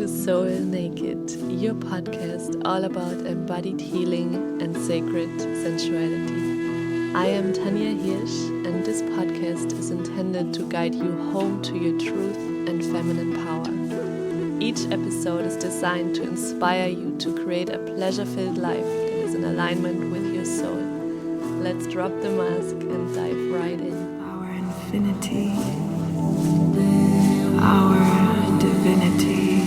to Soul Naked, your podcast all about embodied healing and sacred sensuality. I am Tanya Hirsch, and this podcast is intended to guide you home to your truth and feminine power. Each episode is designed to inspire you to create a pleasure-filled life that is in alignment with your soul. Let's drop the mask and dive right in. Our infinity, our divinity.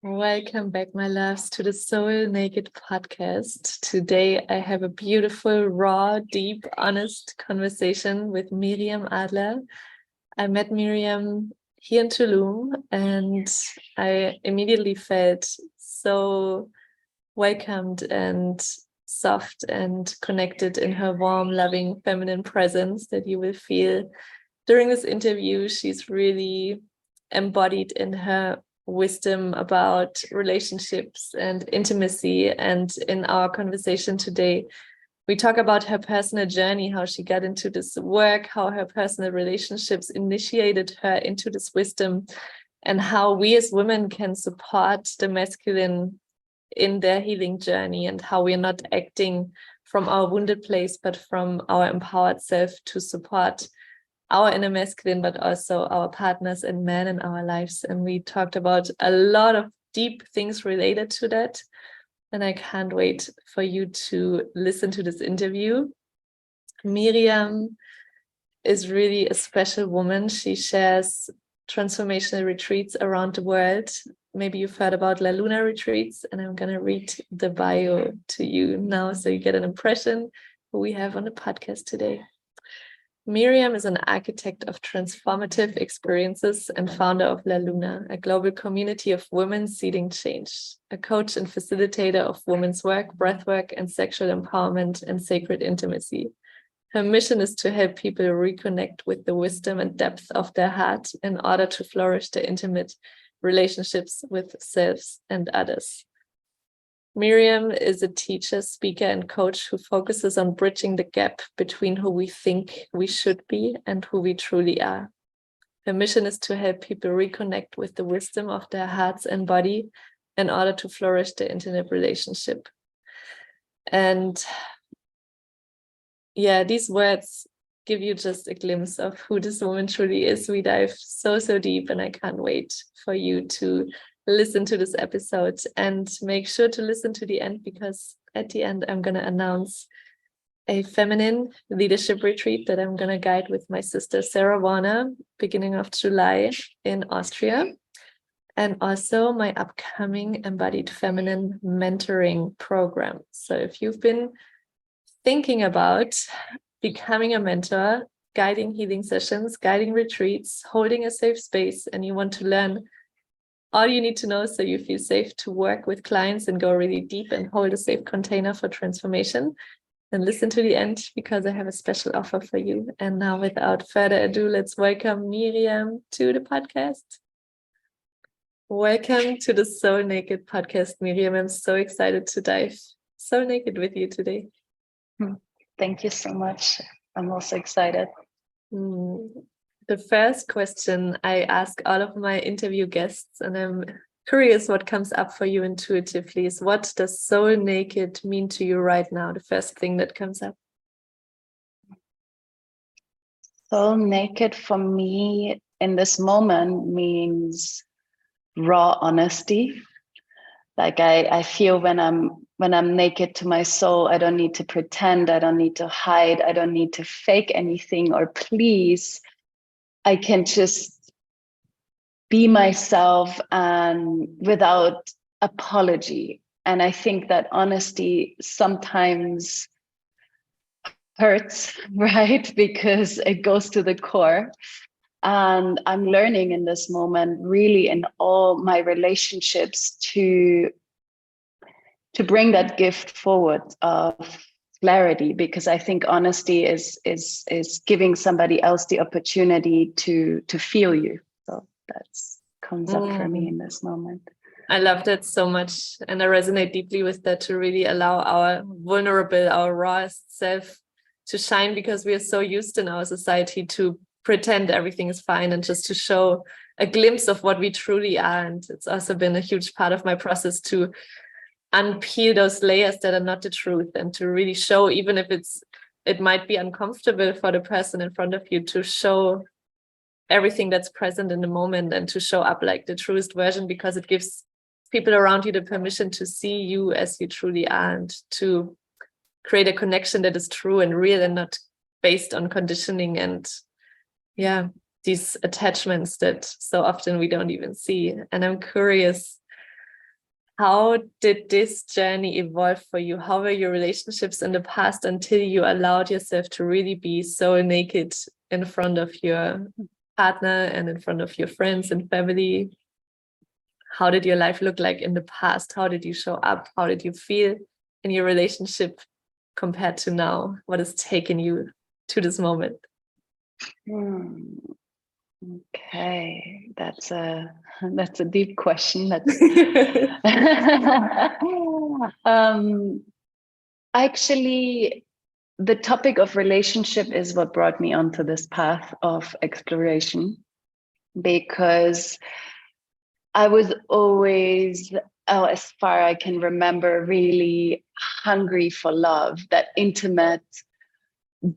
Welcome back, my loves, to the Soul Naked podcast. Today I have a beautiful, raw, deep, honest conversation with Miriam Adler. I met Miriam here in Tulum and I immediately felt so welcomed and soft and connected in her warm, loving, feminine presence that you will feel during this interview. She's really embodied in her wisdom about relationships and intimacy. And in our conversation today, we talk about her personal journey, how she got into this work, how her personal relationships initiated her into this wisdom, and how we as women can support the masculine in their healing journey, and how we're not acting from our wounded place, but from our empowered self to support our inner masculine, but also our partners and men in our lives. And we talked about a lot of deep things related to that. And I can't wait for you to listen to this interview. Miriam is really a special woman. She shares transformational retreats around the world. Maybe you've heard about La Luna retreats, and I'm going to read the bio to you now so you get an impression who we have on the podcast today. Miriam is an architect of transformative experiences and founder of La Luna, a global community of women seeding change, a coach and facilitator of women's work, breathwork, and sexual empowerment and sacred intimacy. Her mission is to help people reconnect with the wisdom and depth of their heart in order to flourish their intimate relationships with selves and others. Miriam is a teacher, speaker, and coach who focuses on bridging the gap between who we think we should be and who we truly are. Her mission is to help people reconnect with the wisdom of their hearts and body in order to flourish their intimate relationship. And yeah, these words give you just a glimpse of who this woman truly is. We dive so deep, and I can't wait for you to listen to this episode, and make sure to listen to the end, because at the end I'm going to announce a feminine leadership retreat that I'm going to guide with my sister Sarah Warner beginning of July in Austria, and also my upcoming embodied feminine mentoring program. So if you've been thinking about becoming a mentor, guiding healing sessions, guiding retreats, holding a safe space, and you want to learn all you need to know so you feel safe to work with clients and go really deep and hold a safe container for transformation, then listen to the end, because I have a special offer for you. And now, without further ado, let's welcome Miriam to the podcast. Welcome to the Soul Naked podcast, Miriam. I'm so excited to dive so naked with you today. Thank you so much. I'm also excited. The first question I ask all of my interview guests, and I'm curious what comes up for you intuitively, is what does Soul Naked mean to you right now? The first thing that comes up. Soul naked for me in this moment means raw honesty. Like I feel when I'm naked to my soul, I don't need to pretend, I don't need to hide, I don't need to fake anything or please. I can just be myself and without apology. And I think that honesty sometimes hurts, right? Because it goes to the core. And I'm learning in this moment, really in all my relationships, to bring that gift forward of clarity, because I think honesty is giving somebody else the opportunity to feel you. So that's comes up for me in this moment. I love that so much, and I resonate deeply with that, to really allow our vulnerable, our rawest self to shine, because we are so used in our society to pretend everything is fine and just to show a glimpse of what we truly are. And it's also been a huge part of my process to unpeel those layers that are not the truth, and to really show, even if it might be uncomfortable for the person in front of you, to show everything that's present in the moment and to show up like the truest version, because it gives people around you the permission to see you as you truly are, and to create a connection that is true and real and not based on conditioning and these attachments that so often we don't even see. And I'm curious, how did this journey evolve for you? How were your relationships in the past until you allowed yourself to really be so naked in front of your partner and in front of your friends and family? How did your life look like in the past? How did you show up? How did you feel in your relationship compared to now? What has taken you to this moment? Okay, that's a deep question. Actually, the topic of relationship is what brought me onto this path of exploration, because I was always, as far I can remember, really hungry for love, that intimate,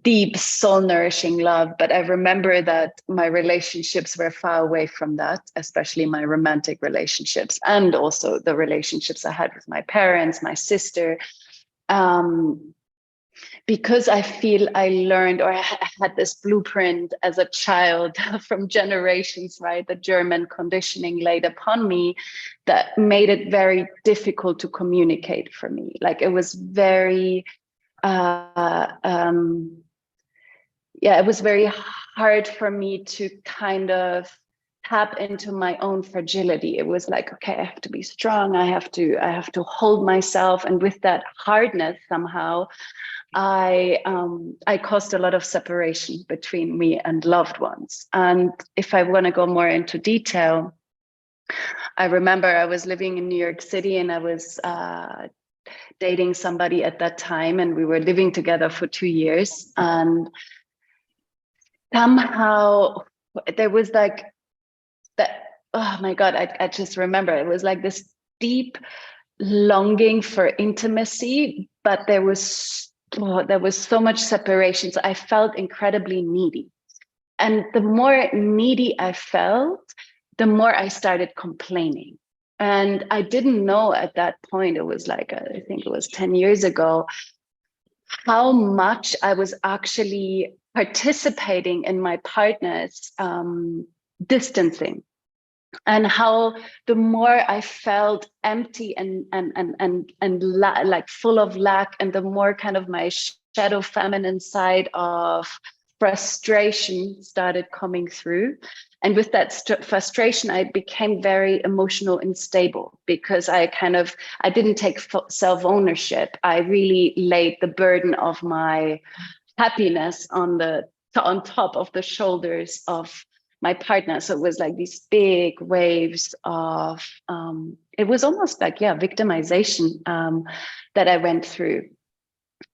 deep, soul-nourishing love. But I remember that my relationships were far away from that, especially my romantic relationships, and also the relationships I had with my parents, my sister. Because I feel I learned, or I had this blueprint as a child from generations, right? The German conditioning laid upon me that made it very difficult to communicate for me. Like, it was very, it was very hard for me to kind of tap into my own fragility. It was like, okay, I have to be strong. I have to hold myself. And with that hardness, somehow, I caused a lot of separation between me and loved ones. And if I want to go more into detail, I remember I was living in New York City, and I was dating somebody at that time, and we were living together for 2 years. And somehow there was like that, oh my God, I just remember it was like this deep longing for intimacy, but there was so much separation. So I felt incredibly needy. And the more needy I felt, the more I started complaining. And I didn't know at that point, it was like, I think it was 10 years ago, how much I was actually participating in my partner's distancing. And how the more I felt empty and like full of lack, and the more kind of my shadow feminine side of frustration started coming through. And with that frustration, I became very emotional unstable, because I didn't take self-ownership. I really laid the burden of my happiness on top of the shoulders of my partner. So it was like these big waves of, it was almost like, victimization that I went through.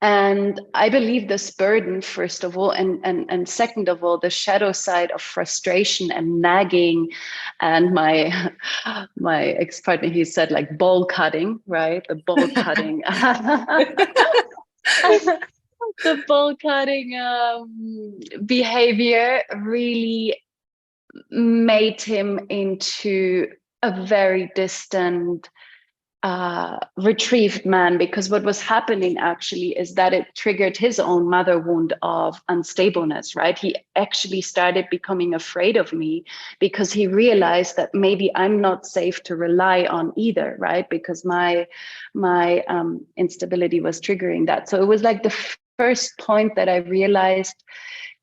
And I believe this burden, first of all, and second of all, the shadow side of frustration and nagging, and my ex-partner, he said, like, ball cutting, right? The ball cutting. The ball cutting behavior really made him into a very distant, retrieved man, because what was happening actually is that it triggered his own mother wound of unstableness, right? He actually started becoming afraid of me, because he realized that maybe I'm not safe to rely on either, right? Because my instability was triggering that. So it was like the first point that I realized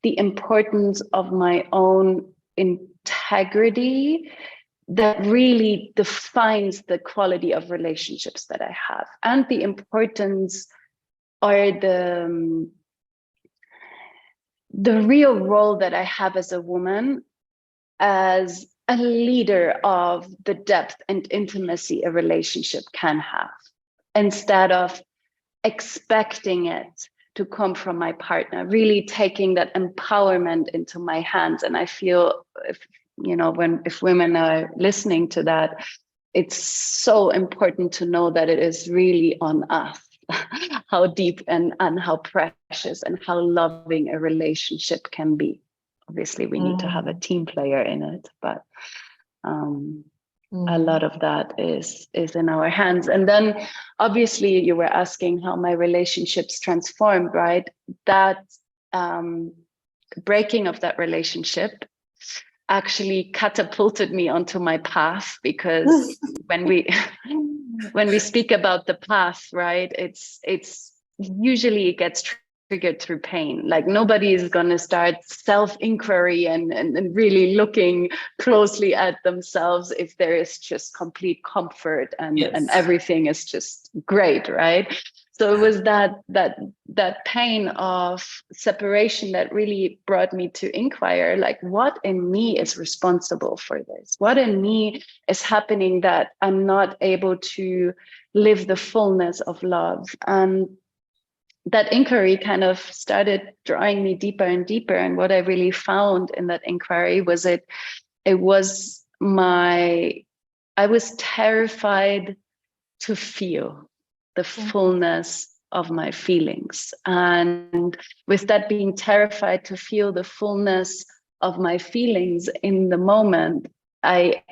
the importance of my own integrity that really defines the quality of relationships that I have, and the importance, or the real role that I have as a woman, as a leader of the depth and intimacy a relationship can have, instead of expecting it to come from my partner, really taking that empowerment into my hands. And I feel if women are listening to that, it's so important to know that it is really on us how deep and how precious and how loving a relationship can be. Obviously, we need to have a team player in it, but a lot of that is in our hands. And then obviously you were asking how my relationships transformed, right? That breaking of that relationship actually catapulted me onto my path, because when we speak about the path, right, it's usually it gets triggered through pain. Like nobody is going to start self-inquiry and really looking closely at themselves if there is just complete comfort and everything is just great, right? So it was that pain of separation that really brought me to inquire, like, what in me is responsible for this? What in me is happening that I'm not able to live the fullness of love? And that inquiry kind of started drawing me deeper and deeper. And what I really found in that inquiry was I was terrified to feel the fullness of my feelings. And with that, being terrified to feel the fullness of my feelings in the moment, I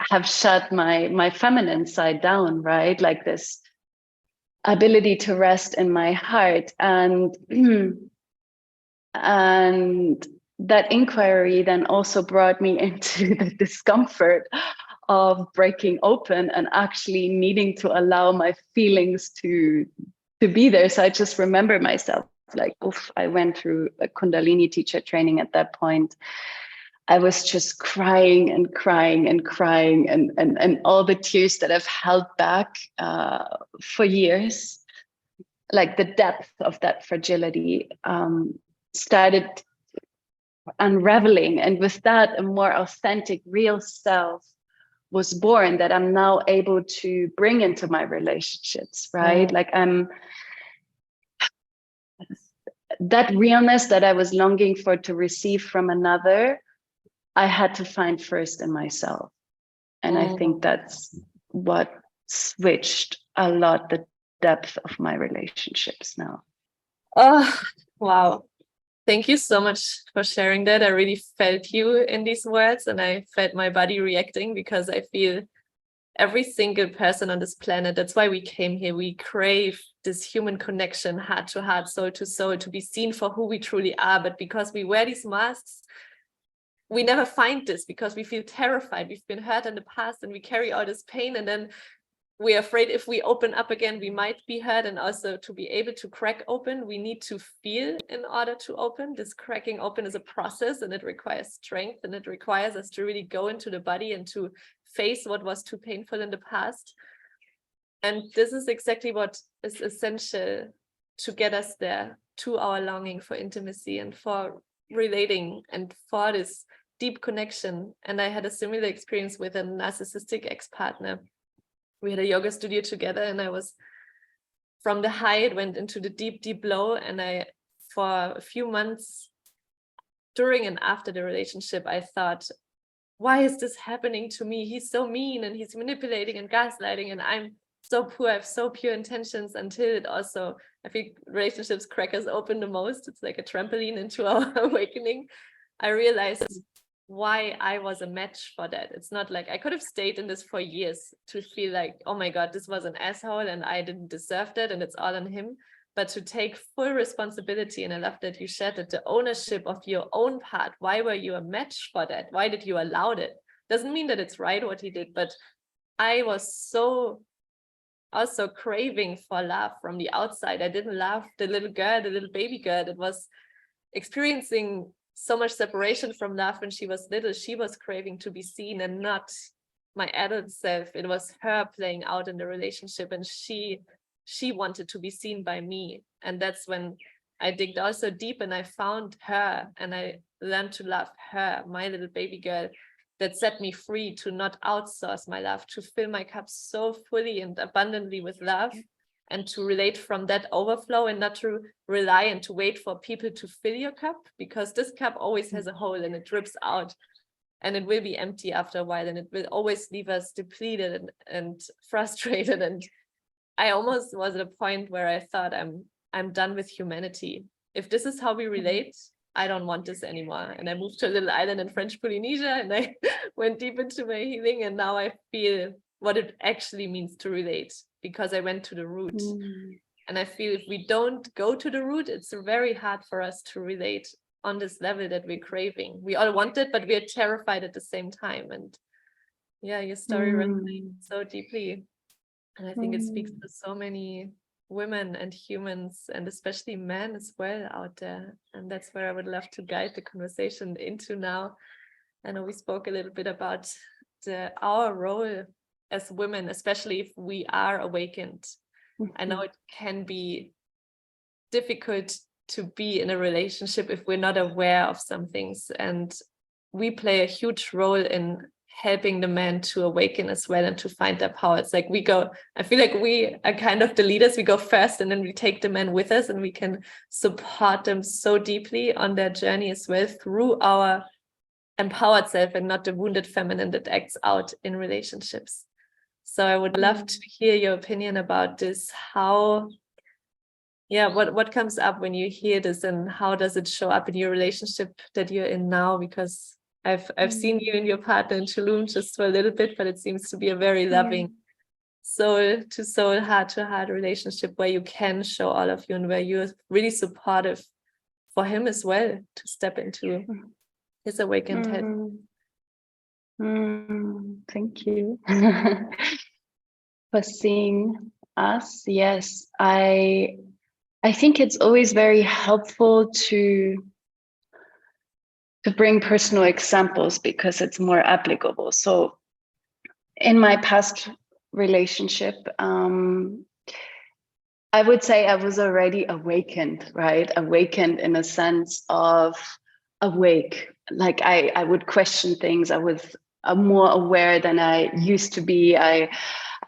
have shut my feminine side down, right? Like this ability to rest in my heart. And that inquiry then also brought me into the discomfort of breaking open and actually needing to allow my feelings to be there. So I just remember myself like, oof, I went through a Kundalini teacher training at that point. I was just crying and crying and crying, and all the tears that I've held back for years, like the depth of that fragility started unraveling. And with that, a more authentic, real self was born that I'm now able to bring into my relationships, right? Like that realness that I was longing for to receive from another, I had to find first in myself. And I think that's what switched a lot the depth of my relationships now. Oh, wow. Thank you so much for sharing that. I really felt you in these words, and I felt my body reacting, because I feel every single person on this planet, that's why we came here. We crave this human connection, heart to heart, soul to soul, to be seen for who we truly are. But because we wear these masks, we never find this, because we feel terrified. We've been hurt in the past and we carry all this pain, and then we're afraid if we open up again, we might be hurt. And also, to be able to crack open, we need to feel in order to open. This cracking open is a process, and it requires strength, and it requires us to really go into the body and to face what was too painful in the past. And this is exactly what is essential to get us there, to our longing for intimacy and for relating and for this deep connection. And I had a similar experience with a narcissistic ex-partner. We had a yoga studio together, and I was, from the high, it went into the deep, deep low. And I, for a few months during and after the relationship, I thought, why is this happening to me? He's so mean, and he's manipulating and gaslighting, and I'm so poor. I have so pure intentions, until it also, I think relationships crack us open the most. It's like a trampoline into our awakening. I realized why I was a match for that. It's not like I could have stayed in this for years to feel like, oh my God, this was an asshole and I didn't deserve that and it's all on him. But to take full responsibility, and I love that you shared that, the ownership of your own part. Why were you a match for that? Why did you allow it? Doesn't mean that it's right what he did, but I was so also craving for love from the outside. I didn't love the little girl, the little baby girl that was experiencing so much separation from love when she was little. She was craving to be seen, and not my adult self. It was her playing out in the relationship, and she wanted to be seen by me. And that's when I digged also deep, and I found her, and I learned to love her, my little baby girl, that set me free to not outsource my love, to fill my cup so fully and abundantly with love, and to relate from that overflow, and not to rely and to wait for people to fill your cup, because this cup always has a hole and it drips out. and it will be empty after a while, and it will always leave us depleted and frustrated. And I almost was at a point where I thought, I'm done with humanity. If this is how we relate, I don't want this anymore. And I moved to a little island in French Polynesia, and I went deep into my healing, and now I feel what it actually means to relate, because I went to the root. And I feel if we don't go to the root, it's very hard for us to relate on this level that we're craving. We all want it, but we're terrified at the same time. And yeah, your story resonates so deeply. And I think it speaks to so many women and humans, and especially men as well out there. And that's where I would love to guide the conversation into now. I know we spoke a little bit about our role as women, especially if we are awakened. I know it can be difficult to be in a relationship if we're not aware of some things, and we play a huge role in helping the men to awaken as well and to find their power. It's like I feel like we are kind of the leaders. We go first, and then we take the men with us, and we can support them so deeply on their journey as well through our empowered self, and not the wounded feminine that acts out in relationships. So I would love to hear your opinion about this. What comes up when you hear this, and how does it show up in your relationship that you're in now? Because I've seen you and your partner in Tulum just for a little bit, but it seems to be a very loving soul to soul, heart to heart relationship where you can show all of you, and where you're really supportive for him as well to step into his awakened head. Thank you for seeing us. Yes, I think it's always very helpful to bring personal examples, because it's more applicable. So in my past relationship, I would say I was already awakened, right? Awakened in a sense of awake. Like I would question things. I was more aware than I used to be. I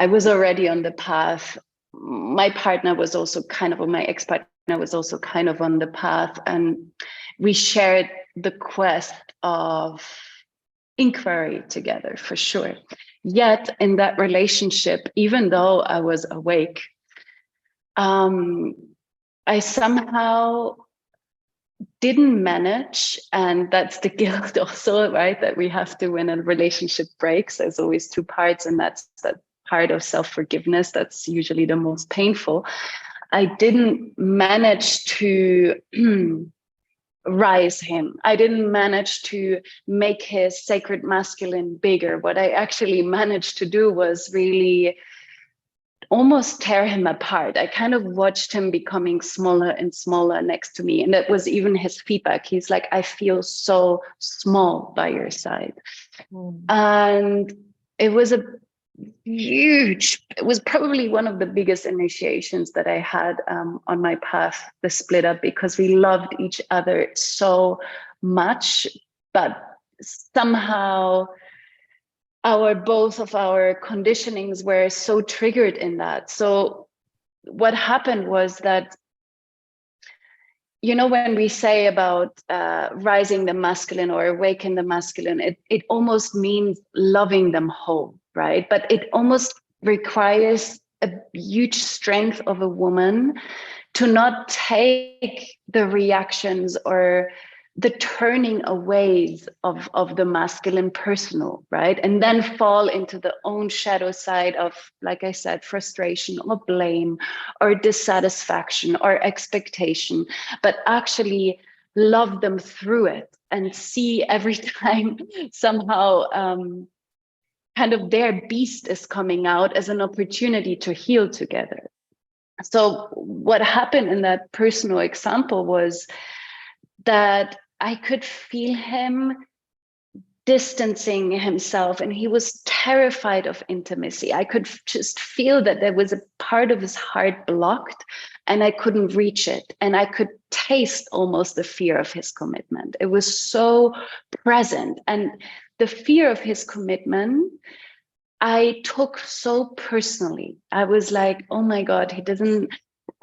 was already on the path. My partner was also kind of, my ex-partner was also kind of on the path, and we shared the quest of inquiry together, for sure. Yet in that relationship, even though I was awake, I somehow didn't manage, and that's the guilt also, right? That we have to, when a relationship breaks, there's always two parts, and that's that part of self-forgiveness that's usually the most painful. I didn't manage to rise him. I didn't manage to make his sacred masculine bigger. What I actually managed to do was really almost tear him apart. I kind of watched him becoming smaller and smaller next to me. And that was even his feedback. He's like, I feel so small by your side. And it was it was probably one of the biggest initiations that I had on my path, the split up, because we loved each other so much, but somehow both of our conditionings were so triggered in that. So what happened was that, you know, when we say about rising the masculine or awaken the masculine, it almost means loving them whole, right? But it almost requires a huge strength of a woman to not take the reactions or the turning away of the masculine personal, right? And then fall into the own shadow side of, like I said, frustration or blame or dissatisfaction or expectation, but actually love them through it and see every time somehow kind of their beast is coming out as an opportunity to heal together. So what happened in that personal example was that I could feel him distancing himself, and he was terrified of intimacy. I could just feel that there was a part of his heart blocked, and I couldn't reach it. And I could taste almost the fear of his commitment. It was so present. And the fear of his commitment, I took so personally. I was like, oh my God,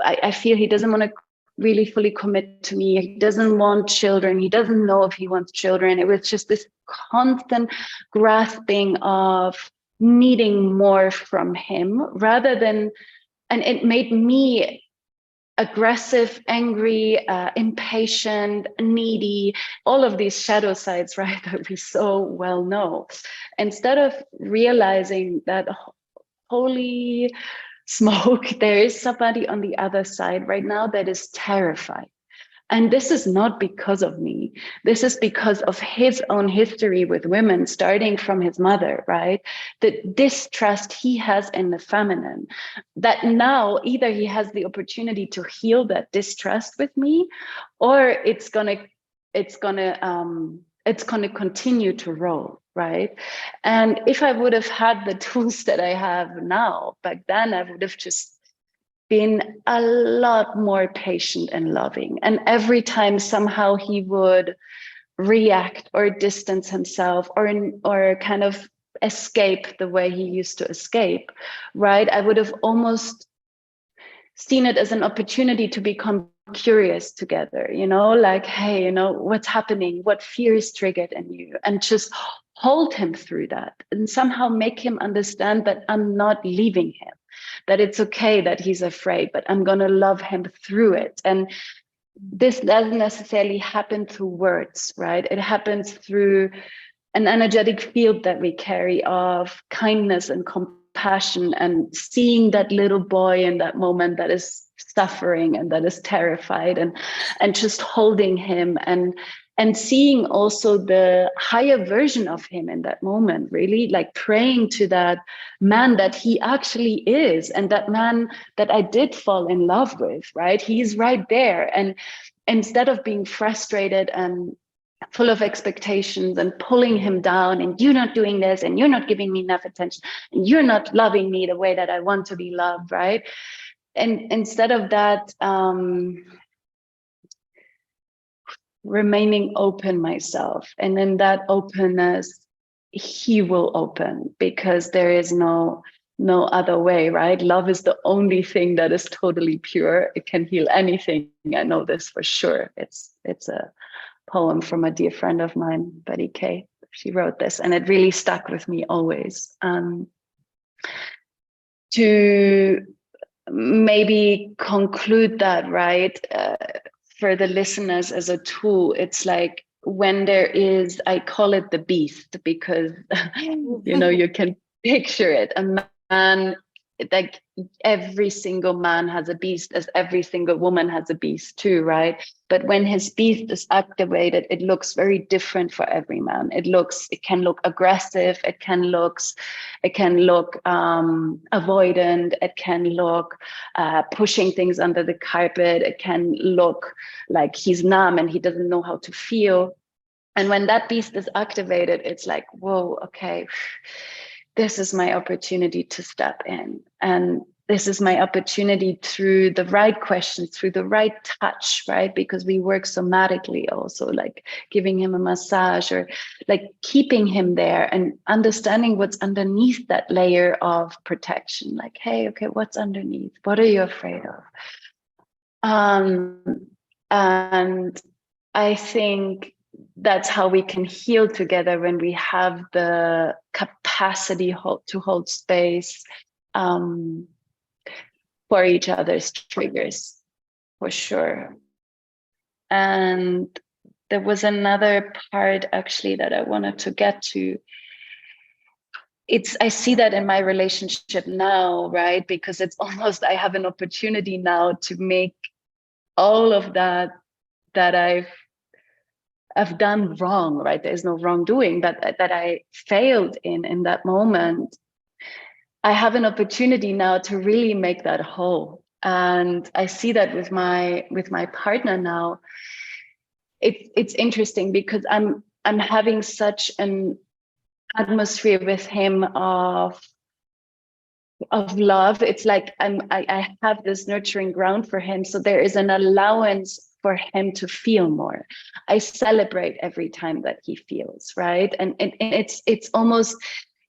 I feel he doesn't want to really fully commit to me. He doesn't want children. He doesn't know if he wants children. It was just this constant grasping of needing more from him rather than, and it made me aggressive, angry, impatient, needy, all of these shadow sides, right, that we so well know. Instead of realizing that, holy smoke, there is somebody on the other side right now that is terrified. And this is not because of me. This is because of his own history with women, starting from his mother, right? The distrust he has in the feminine, that now either he has the opportunity to heal that distrust with me, or it's gonna continue to roll, right? And if I would have had the tools that I have now, back then I would have just been a lot more patient and loving. And every time somehow he would react or distance himself or kind of escape the way he used to escape, right? I would have almost seen it as an opportunity to become curious together, like, hey, what's happening? What fear is triggered in you? And just hold him through that and somehow make him understand that I'm not leaving him, that it's okay that he's afraid, but I'm going to love him through it. And this doesn't necessarily happen through words, right? It happens through an energetic field that we carry of kindness and compassion, and seeing that little boy in that moment that is suffering and that is terrified, and just holding him and seeing also the higher version of him in that moment, really like praying to that man that he actually is, and that man that I did fall in love with, right? He's right there. And instead of being frustrated and full of expectations and pulling him down, and you're not doing this, and you're not giving me enough attention, and you're not loving me the way that I want to be loved, right? And instead of that, remaining open myself, and in that openness he will open, because there is no other way, right? Love is the only thing that is totally pure. It can heal anything. I know this for sure. It's a poem from a dear friend of mine, Betty Kay. She wrote this, and it really stuck with me always. To maybe conclude that, right, for the listeners as a tool, it's like when there is, I call it the beast, because you can picture it, a man, like every single man has a beast, as every single woman has a beast too, right? But when his beast is activated, it looks very different for every man. It can look aggressive, it can look avoidant, it can look pushing things under the carpet, it can look like he's numb and he doesn't know how to feel. And when that beast is activated, it's like, whoa, okay, this is my opportunity to step in. And this is my opportunity through the right questions, through the right touch, right? Because we work somatically also, like giving him a massage or like keeping him there and understanding what's underneath that layer of protection. Like, hey, okay, what's underneath? What are you afraid of? And I think that's how we can heal together, when we have the capacity to hold space for each other's triggers, for sure. And there was another part actually that I wanted to get to. I see that in my relationship now, right? Because it's almost, I have an opportunity now to make all of that I've done wrong, right? There's no wrongdoing, but that I failed in that moment. I have an opportunity now to really make that whole. And I see that with my partner now. It's interesting because I'm having such an atmosphere with him of love. It's like I have this nurturing ground for him. So there is an allowance for him to feel more. I celebrate every time that he feels, right? And it's almost,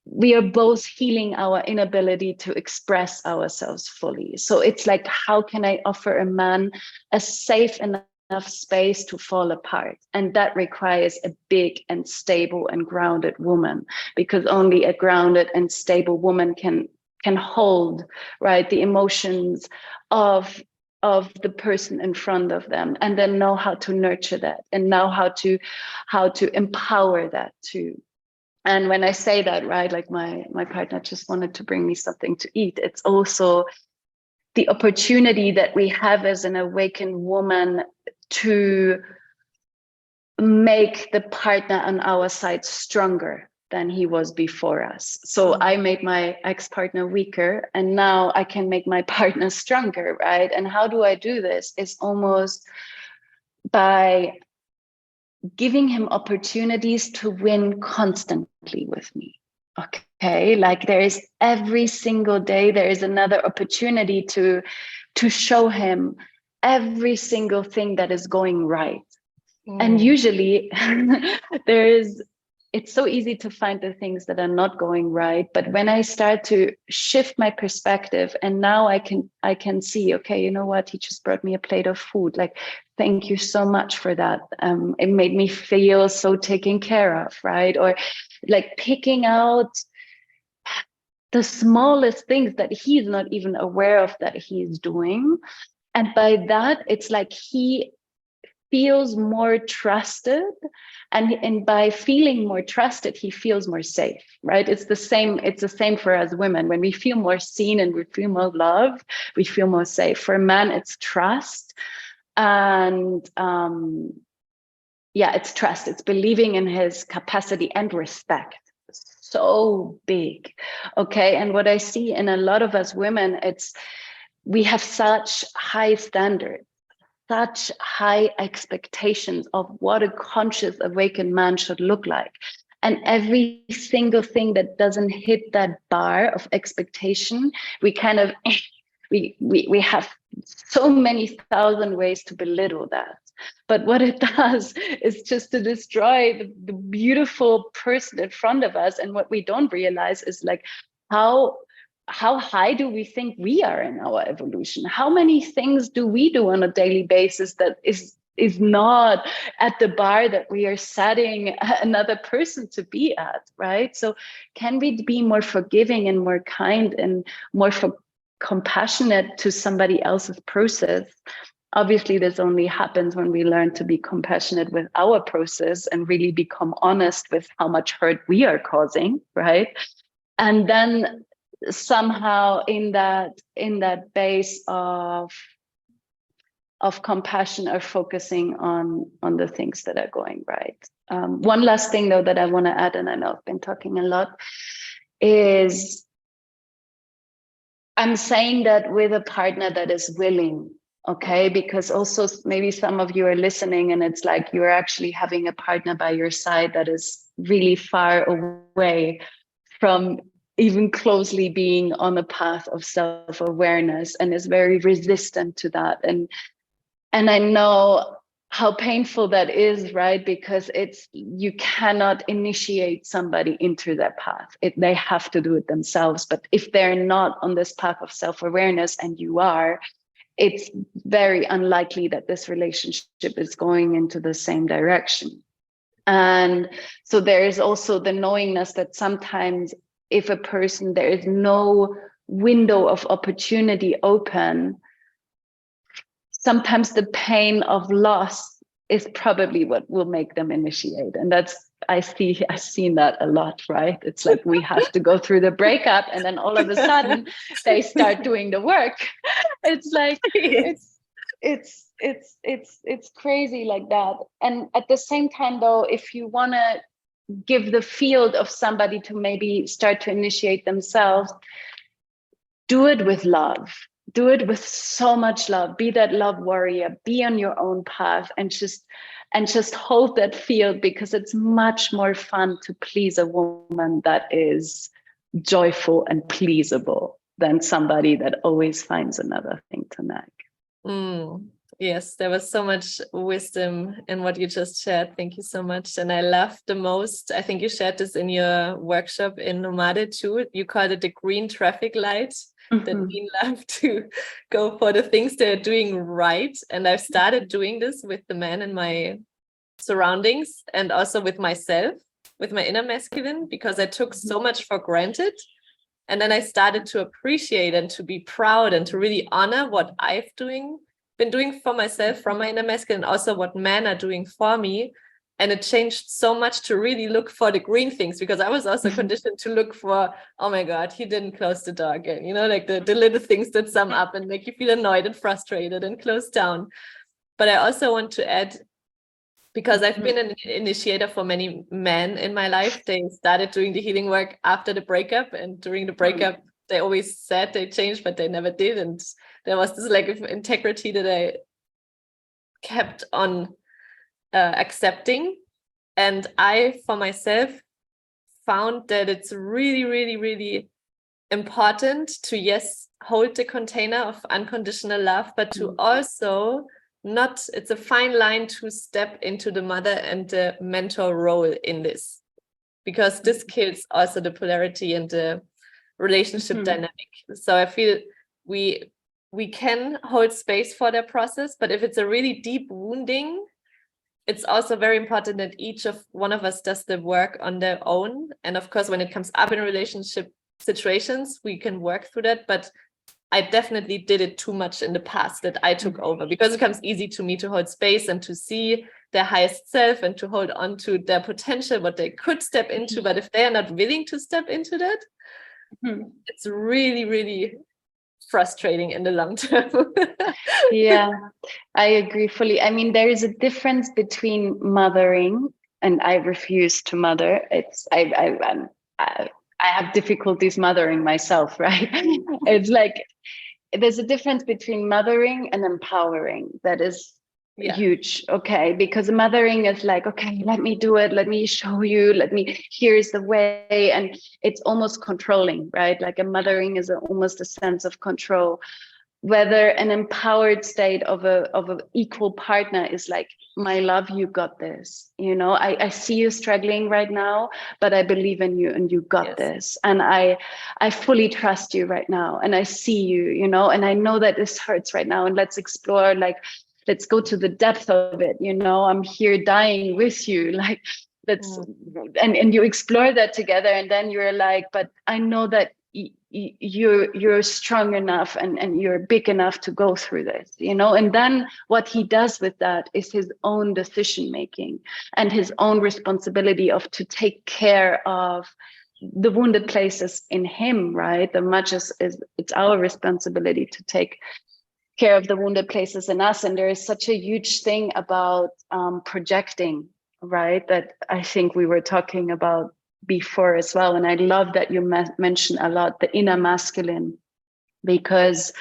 we are both healing our inability to express ourselves fully. So it's like, how can I offer a man a safe enough space to fall apart? And that requires a big and stable and grounded woman, because only a grounded and stable woman can hold, right, the emotions of the person in front of them, and then know how to nurture that, and know how to empower that too. And when I say that, right, like my partner just wanted to bring me something to eat, it's also the opportunity that we have as an awakened woman to make the partner on our side stronger than he was before us. So I made my ex-partner weaker, and now I can make my partner stronger, right? And how do I do this? It's almost by giving him opportunities to win constantly with me. Okay, like there is every single day, there is another opportunity to show him every single thing that is going right. And usually it's so easy to find the things that are not going right. But when I start to shift my perspective, and now I can see, okay, you know what? He just brought me a plate of food. Like, thank you so much for that. It made me feel so taken care of, right? Or like picking out the smallest things that he's not even aware of that he's doing. And by that, it's like he feels more trusted, and by feeling more trusted, he feels more safe, right? It's the same for us women. When we feel more seen and we feel more love, we feel more safe. For a man, it's trust, and it's trust. It's believing in his capacity, and respect. So big. Okay, and what I see in a lot of us women, we have such high standards, such high expectations of what a conscious awakened man should look like. And every single thing that doesn't hit that bar of expectation, we kind of, we have so many thousand ways to belittle that. But what it does is just to destroy the beautiful person in front of us. And what we don't realize is like how high do we think we are in our evolution? How many things do we do on a daily basis that is not at the bar that we are setting another person to be at, right? So can we be more forgiving and more kind and more compassionate to somebody else's process? Obviously, this only happens when we learn to be compassionate with our process and really become honest with how much hurt we are causing, right? And then somehow in that base of compassion are focusing on the things that are going right. One last thing though that I want to add, and I know I've been talking a lot, is I'm saying that with a partner that is willing, okay? Because also maybe some of you are listening and it's like you're actually having a partner by your side that is really far away from even closely being on a path of self-awareness and is very resistant to that. And I know how painful that is, right? Because you cannot initiate somebody into that path. They have to do it themselves. But if they're not on this path of self-awareness and you are, it's very unlikely that this relationship is going into the same direction. And so there is also the knowingness that sometimes if there is no window of opportunity open, sometimes the pain of loss is probably what will make them initiate. And I've seen that a lot, right? It's like we have to go through the breakup and then all of a sudden they start doing the work. It's like, it's crazy like that. And at the same time though, if you want to give the field of somebody to maybe start to initiate themselves, do it with love. Do it with so much love. Be that love warrior. Be on your own path and just hold that field, because it's much more fun to please a woman that is joyful and pleasable than somebody that always finds another thing to nag. Yes, there was so much wisdom in what you just shared. Thank you so much. And I loved the most, I think you shared this in your workshop in Nomade too. You called it the green traffic light, that we love to go for the things they're doing right. And I've started doing this with the men in my surroundings and also with myself, with my inner masculine, because I took so much for granted. And then I started to appreciate and to be proud and to really honor what I've been doing for myself from my inner masculine, and also what men are doing for me. And it changed so much to really look for the green things, because I was also conditioned to look for, oh my God, he didn't close the door again. You know, like the little things that sum up and make you feel annoyed and frustrated and close down. But I also want to add, because I've been an initiator for many men in my life. They started doing the healing work after the breakup, and during the breakup, they always said they changed, but they never did. And there was this lack of integrity that I kept on accepting. And I, for myself, found that it's really, really, really important to, yes, hold the container of unconditional love, but to also not, it's a fine line to step into the mother and the mentor role in this, because this kills also the polarity and the relationship dynamic. So I feel we can hold space for their process, but if it's a really deep wounding, it's also very important that each of one of us does the work on their own. And of course, when it comes up in relationship situations, we can work through that. But I definitely did it too much in the past, that I took over, because it comes easy to me to hold space and to see their highest self and to hold on to their potential, what they could step into. But if they are not willing to step into that, it's really, really frustrating in the long term. Yeah, I agree fully. I mean, there is a difference between mothering, and I refuse to mother. I have difficulties mothering myself, right? It's like there's a difference between mothering and empowering. That is huge. Okay, because mothering is like, okay, let me do it, let me show you, here's the way, and it's almost controlling, right? Like a mothering is almost a sense of control. Whether an empowered state of a equal partner is like, my love, you got this, you know, I see you struggling right now, but I believe in you and you got this, and I fully trust you right now, and I see you, you know, and I know that this hurts right now, and let's explore, like, let's go to the depth of it, you know, I'm here dying with you, like, let's and you explore that together, and then you're like, but I know that you're strong enough and you're big enough to go through this, you know. And then what he does with that is his own decision making and his own responsibility of to take care of the wounded places in him, right? The much as it's our responsibility to take care of the wounded places in us. And there is such a huge thing about projecting, right, that I think we were talking about before as well. And I love that you mentioned a lot the inner masculine, because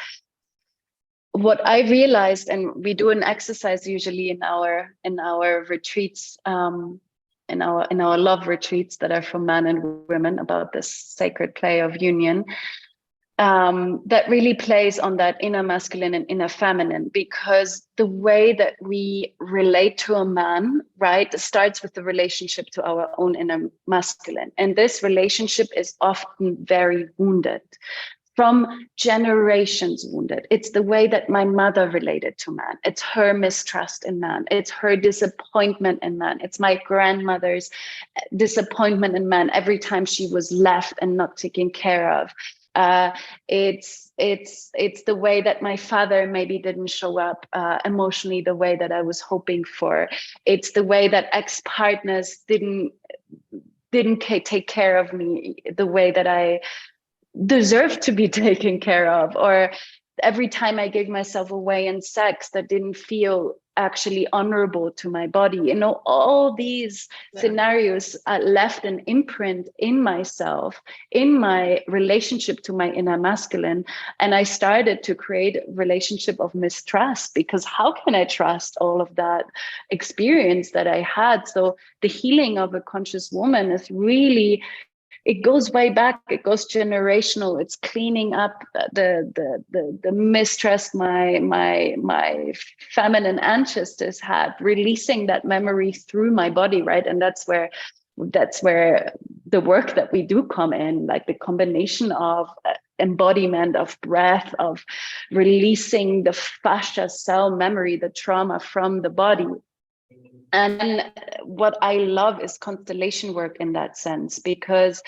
what I realized, and we do an exercise usually in our retreats, in our love retreats that are for men and women, about this sacred play of union, that really plays on that inner masculine and inner feminine, because the way that we relate to a man, right, starts with the relationship to our own inner masculine. And this relationship is often very wounded, from generations wounded. It's the way that my mother related to man. It's her mistrust in man. It's her disappointment in man. It's my grandmother's disappointment in man every time she was left and not taken care of. It's the way that my father maybe didn't show up emotionally the way that I was hoping for. It's the way that ex-partners didn't take care of me the way that I deserved to be taken care of, or every time I gave myself away in sex that didn't feel actually honorable to my body. You know, all these scenarios left an imprint in myself, in my relationship to my inner masculine. And I started to create a relationship of mistrust, because how can I trust all of that experience that I had? So the healing of a conscious woman is really it goes way back. It goes generational. It's cleaning up the mistrust my feminine ancestors had, releasing that memory through my body, right? And that's where the work that we do come in, like the combination of embodiment, of breath, of releasing the fascia cell memory, the trauma from the body. And what I love is constellation work in that sense, because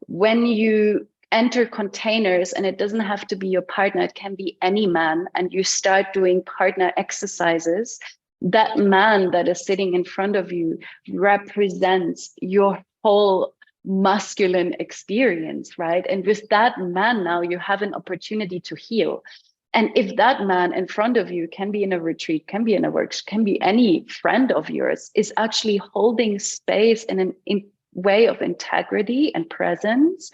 when you enter containers, and it doesn't have to be your partner, it can be any man, and you start doing partner exercises, that man that is sitting in front of you represents your whole masculine experience, right? And with that man now, you have an opportunity to heal. And if that man in front of you, can be in a retreat, can be in a workshop, can be any friend of yours, is actually holding space in a way of integrity and presence,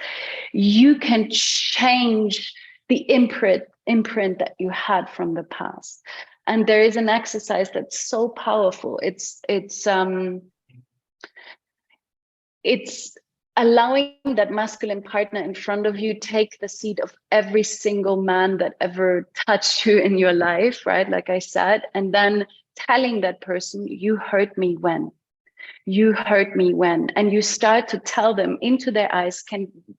you can change the imprint that you had from the past. And there is an exercise that's so powerful. It's allowing that masculine partner in front of you take the seat of every single man that ever touched you in your life, right? Like I said, and then telling that person, you hurt me when? You hurt me when? And you start to tell them into their eyes,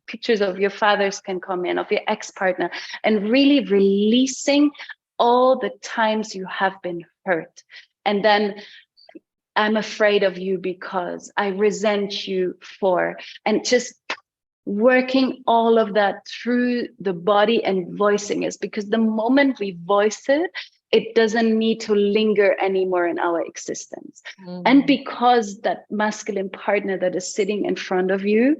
pictures of your fathers can come in, of your ex-partner, and really releasing all the times you have been hurt. And then, I'm afraid of you because, I resent you for, and just working all of that through the body and voicing it, because the moment we voice it, it doesn't need to linger anymore in our existence. And because that masculine partner that is sitting in front of you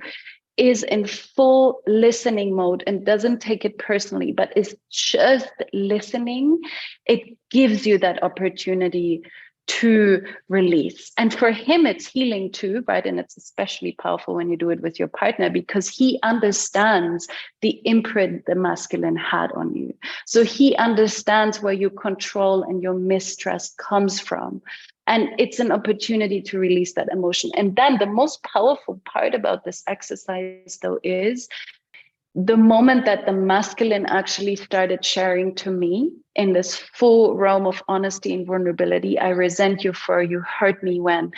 is in full listening mode and doesn't take it personally, but is just listening, it gives you that opportunity to release. And for him, it's healing too, right? And it's especially powerful when you do it with your partner, because he understands the imprint the masculine had on you. So he understands where your control and your mistrust comes from. And it's an opportunity to release that emotion. And then the most powerful part about this exercise, though, is the moment that the masculine actually started sharing to me in this full realm of honesty and vulnerability, I resent you for, you hurt me when,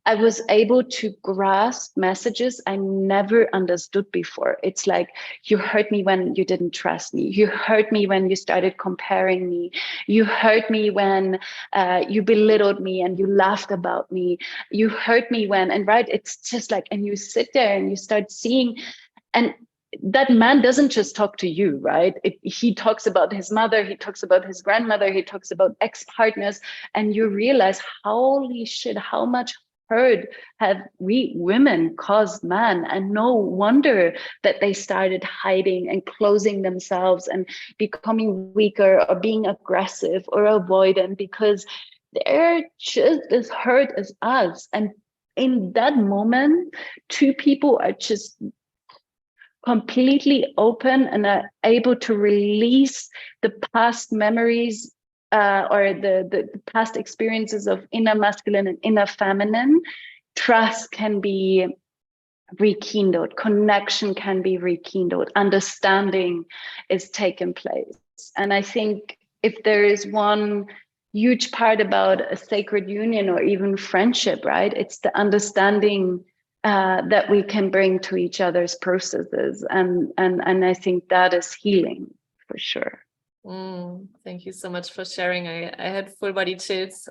I was able to grasp messages I never understood before. It's like, you hurt me when you didn't trust me. You hurt me when you started comparing me. You hurt me when you belittled me and you laughed about me. You hurt me when, and right, it's just like, and you sit there and you start seeing, and that man doesn't just talk to you, right? He talks about his mother, he talks about his grandmother, he talks about ex-partners, and you realize, holy shit, how much hurt have we women caused man? And no wonder that they started hiding and closing themselves and becoming weaker or being aggressive or avoidant, because they're just as hurt as us. And in that moment, two people are just completely open and are able to release the past memories or the past experiences of inner masculine and inner feminine. Trust can be rekindled, connection can be rekindled, understanding is taken place. And I think if there is one huge part about a sacred union or even friendship, right, it's the understanding that we can bring to each other's processes, and I think that is healing for sure. Thank you so much for sharing. I had full body chills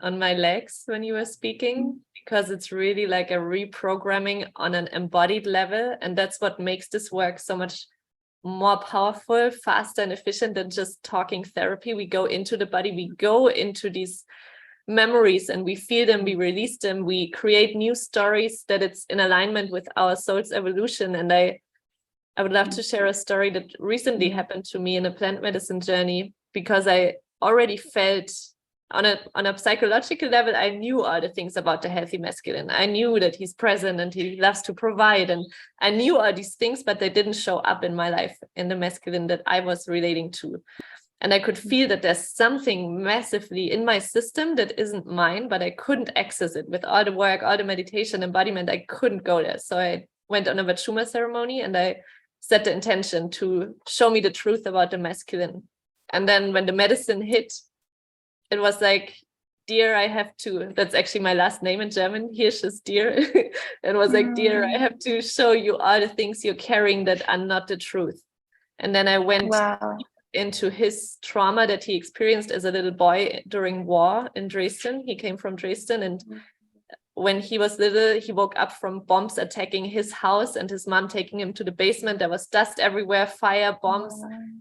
on my legs when you were speaking, because it's really like a reprogramming on an embodied level, and that's what makes this work so much more powerful, faster, and efficient than just talking therapy. We go into the body, we go into these memories and we feel them, we release them, we create new stories that it's in alignment with our soul's evolution. And I would love to share a story that recently happened to me in a plant medicine journey, because I already felt on a psychological level, I knew all the things about the healthy masculine. I knew that he's present and he loves to provide, and I knew all these things, but they didn't show up in my life in the masculine that I was relating to. And I could feel that there's something massively in my system that isn't mine, but I couldn't access it with all the work, all the meditation, embodiment. I couldn't go there. So I went on a Vachuma ceremony, and I set the intention to show me the truth about the masculine. And then when the medicine hit, it was like, dear, I have to, that's actually my last name in German, Hirsch is dear. It was like, dear, I have to show you all the things you're carrying that are not the truth. And then I went into his trauma that he experienced as a little boy during war in Dresden. He came from Dresden, and when he was little, he woke up from bombs attacking his house and his mom taking him to the basement. There was dust everywhere, fire, bombs.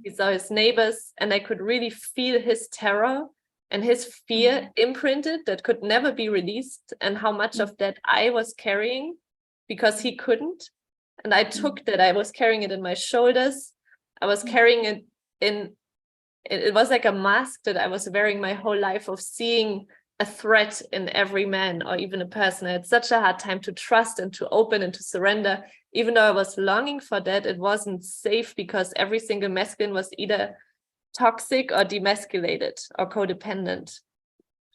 He saw his neighbors, and I could really feel his terror and his fear imprinted that could never be released, and how much of that I was carrying because he couldn't. And I took that, I was carrying it in my shoulders. I was carrying it it was like a mask that I was wearing my whole life, of seeing a threat in every man or even a person. I had such a hard time to trust and to open and to surrender. Even though I was longing for that, it wasn't safe, because every single masculine was either toxic or demasculated or codependent.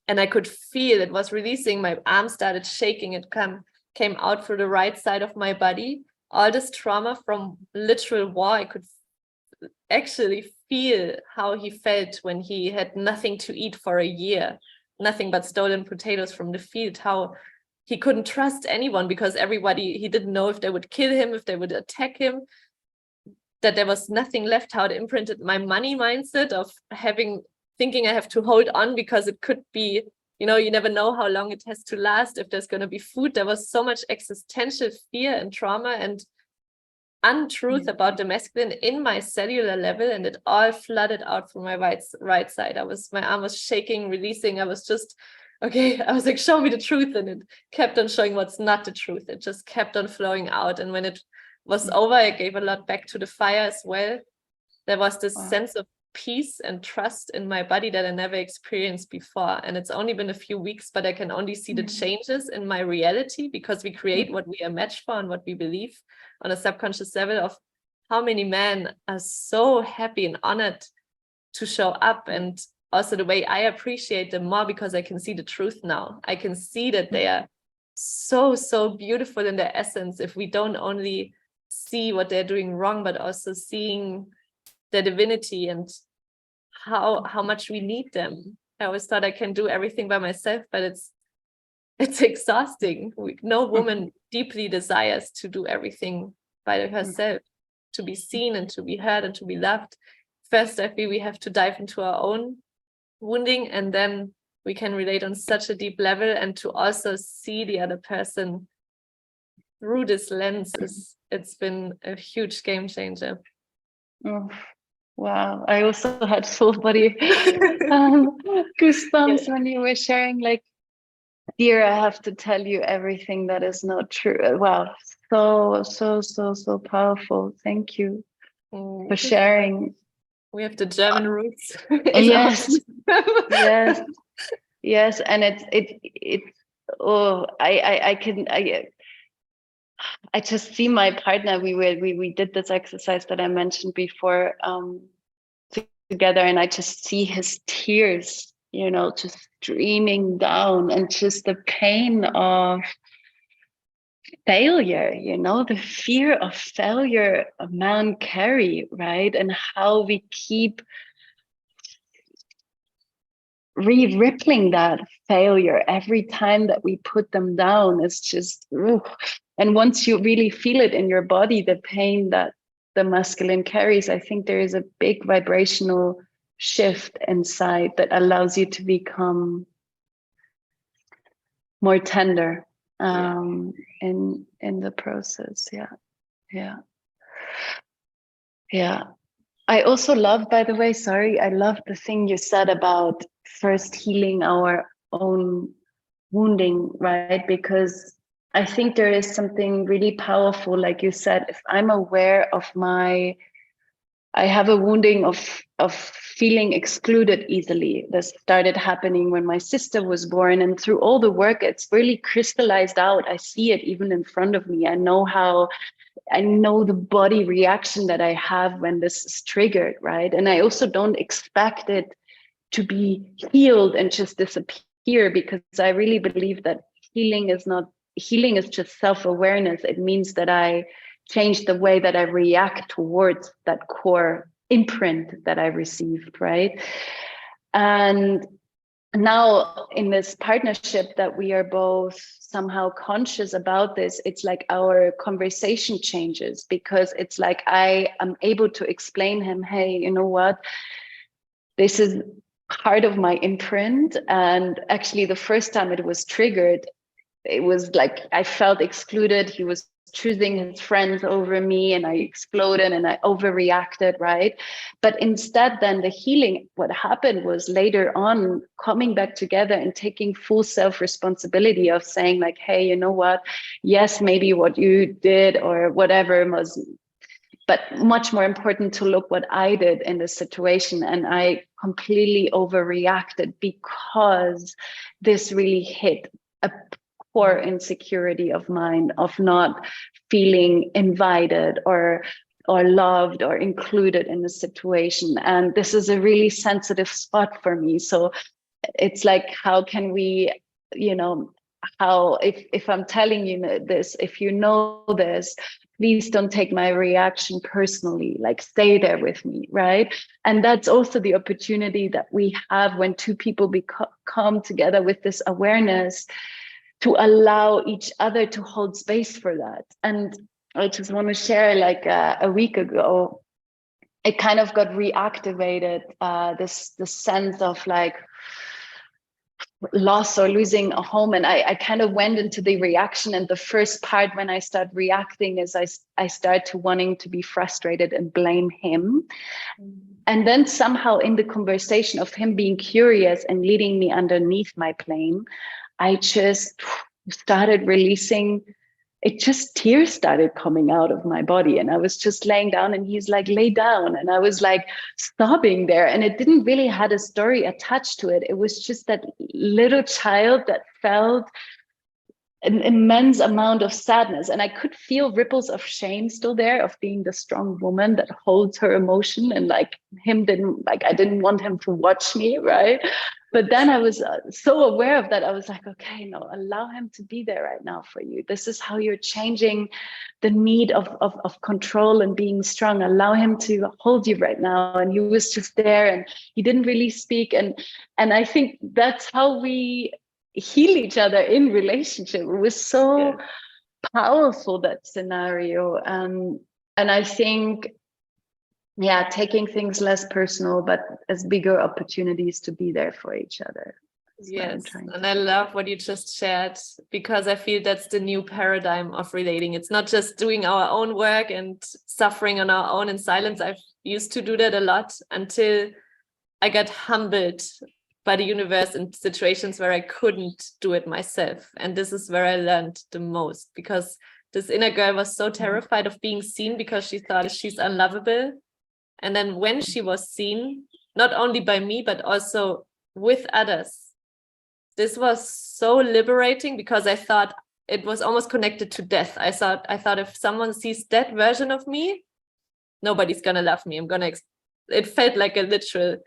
And I could feel it was releasing. My arm started shaking. It came out through the right side of my body. All this trauma from literal war, I could actually feel how he felt when he had nothing to eat for a year, nothing but stolen potatoes from the field, how he couldn't trust anyone because everybody, he didn't know if they would kill him, if they would attack him, that there was nothing left, how it imprinted my money mindset of thinking I have to hold on because it could be, you know, you never know how long it has to last, if there's going to be food. There was so much existential fear and trauma and untruth about the masculine in my cellular level, and it all flooded out from my right side. My arm was shaking, releasing. I was just, okay, I was like, show me the truth, and it kept on showing what's not the truth. It just kept on flowing out. And when it was over, I gave a lot back to the fire as well. There was this sense of peace and trust in my body that I never experienced before. And it's only been a few weeks, but I can only see the changes in my reality, because we create what we are matched for and what we believe on a subconscious level, of how many men are so happy and honored to show up. And also the way I appreciate them more, because I can see the truth now. I can see that they are so, so beautiful in their essence, if we don't only see what they're doing wrong, but also seeing their divinity and how much we need them. I always thought I can do everything by myself, but it's exhausting. No woman deeply desires to do everything by herself, to be seen and to be heard and to be loved. First, I feel we have to dive into our own wounding, and then we can relate on such a deep level, and to also see the other person through this lens it's been a huge game changer. Oh, wow. I also had full body goosebumps when you were sharing, like, dear, I have to tell you everything that is not true. Wow. So powerful. Thank you for sharing. We have the German roots. Yes. Yes. And it's I just see my partner. We did this exercise that I mentioned before together, and I just see his tears, you know, just streaming down, and just the pain of failure, you know, the fear of failure a man carry, right? And how we keep rippling that failure every time that we put them down. It's just, and once you really feel it in your body, the pain that the masculine carries, I think there is a big vibrational shift inside that allows you to become more tender in the process. Yeah. I also love, by the way, I love the thing you said about first healing our own wounding, right? Because I think there is something really powerful, like you said, if I'm aware of I have a wounding of feeling excluded easily. This started happening when my sister was born, and through all the work, it's really crystallized out. I see it even in front of me. I know the body reaction that I have when this is triggered, right? And I also don't expect it to be healed and just disappear, because I really believe that healing is not healing is just self-awareness. It means that I change the way that I react towards that core imprint that I received, right? And now in this partnership that we are both somehow conscious about this, it's like our conversation changes, because it's like I am able to explain him, hey, you know what, this is part of my imprint. And actually the first time it was triggered, it was like I felt excluded. He was choosing his friends over me, and I exploded and I overreacted, right? But instead, then the healing, what happened was later on coming back together and taking full self-responsibility of saying like, hey, you know what? Yes, maybe what you did or whatever was, but much more important to look what I did in the situation. And I completely overreacted because this really hit a core insecurity of mine of not feeling invited or loved or included in the situation. And this is a really sensitive spot for me. So it's like, how can we, how, if I'm telling you this, if you know this, please don't take my reaction personally, like stay there with me, right? And that's also the opportunity that we have when two people come together with this awareness, to allow each other to hold space for that. And I just want to share, like a week ago, it kind of got reactivated, this sense of like loss or losing a home. And I kind of went into the reaction. And the first part when I start reacting is I start to wanting to be frustrated and blame him. And then somehow in the conversation of him being curious and leading me underneath my blame, I just started releasing. It just tears started coming out of my body, and I was just laying down, and he's like, lay down. And I was like sobbing there, and it didn't really had a story attached to it. It was just that little child that felt an immense amount of sadness, and I could feel ripples of shame still there of being the strong woman that holds her emotion, and like I didn't want him to watch me, right? But then I was so aware of that. I was like, okay, no, allow him to be there right now for you. This is how you're changing the need of control and being strong. Allow him to hold you right now. And he was just there, and he didn't really speak. And I think that's how we heal each other in relationship. It was so powerful, that scenario. And I think, taking things less personal, but as bigger opportunities to be there for each other. Yes, and I love what you just shared, because I feel that's the new paradigm of relating. It's not just doing our own work and suffering on our own in silence. I've used to do that a lot until I got humbled by the universe in situations where I couldn't do it myself. And this is where I learned the most, because this inner girl was so terrified of being seen because she thought she's unlovable. And then when she was seen, not only by me, but also with others, this was so liberating, because I thought it was almost connected to death. I thought if someone sees that version of me, nobody's gonna love me. It felt like a literal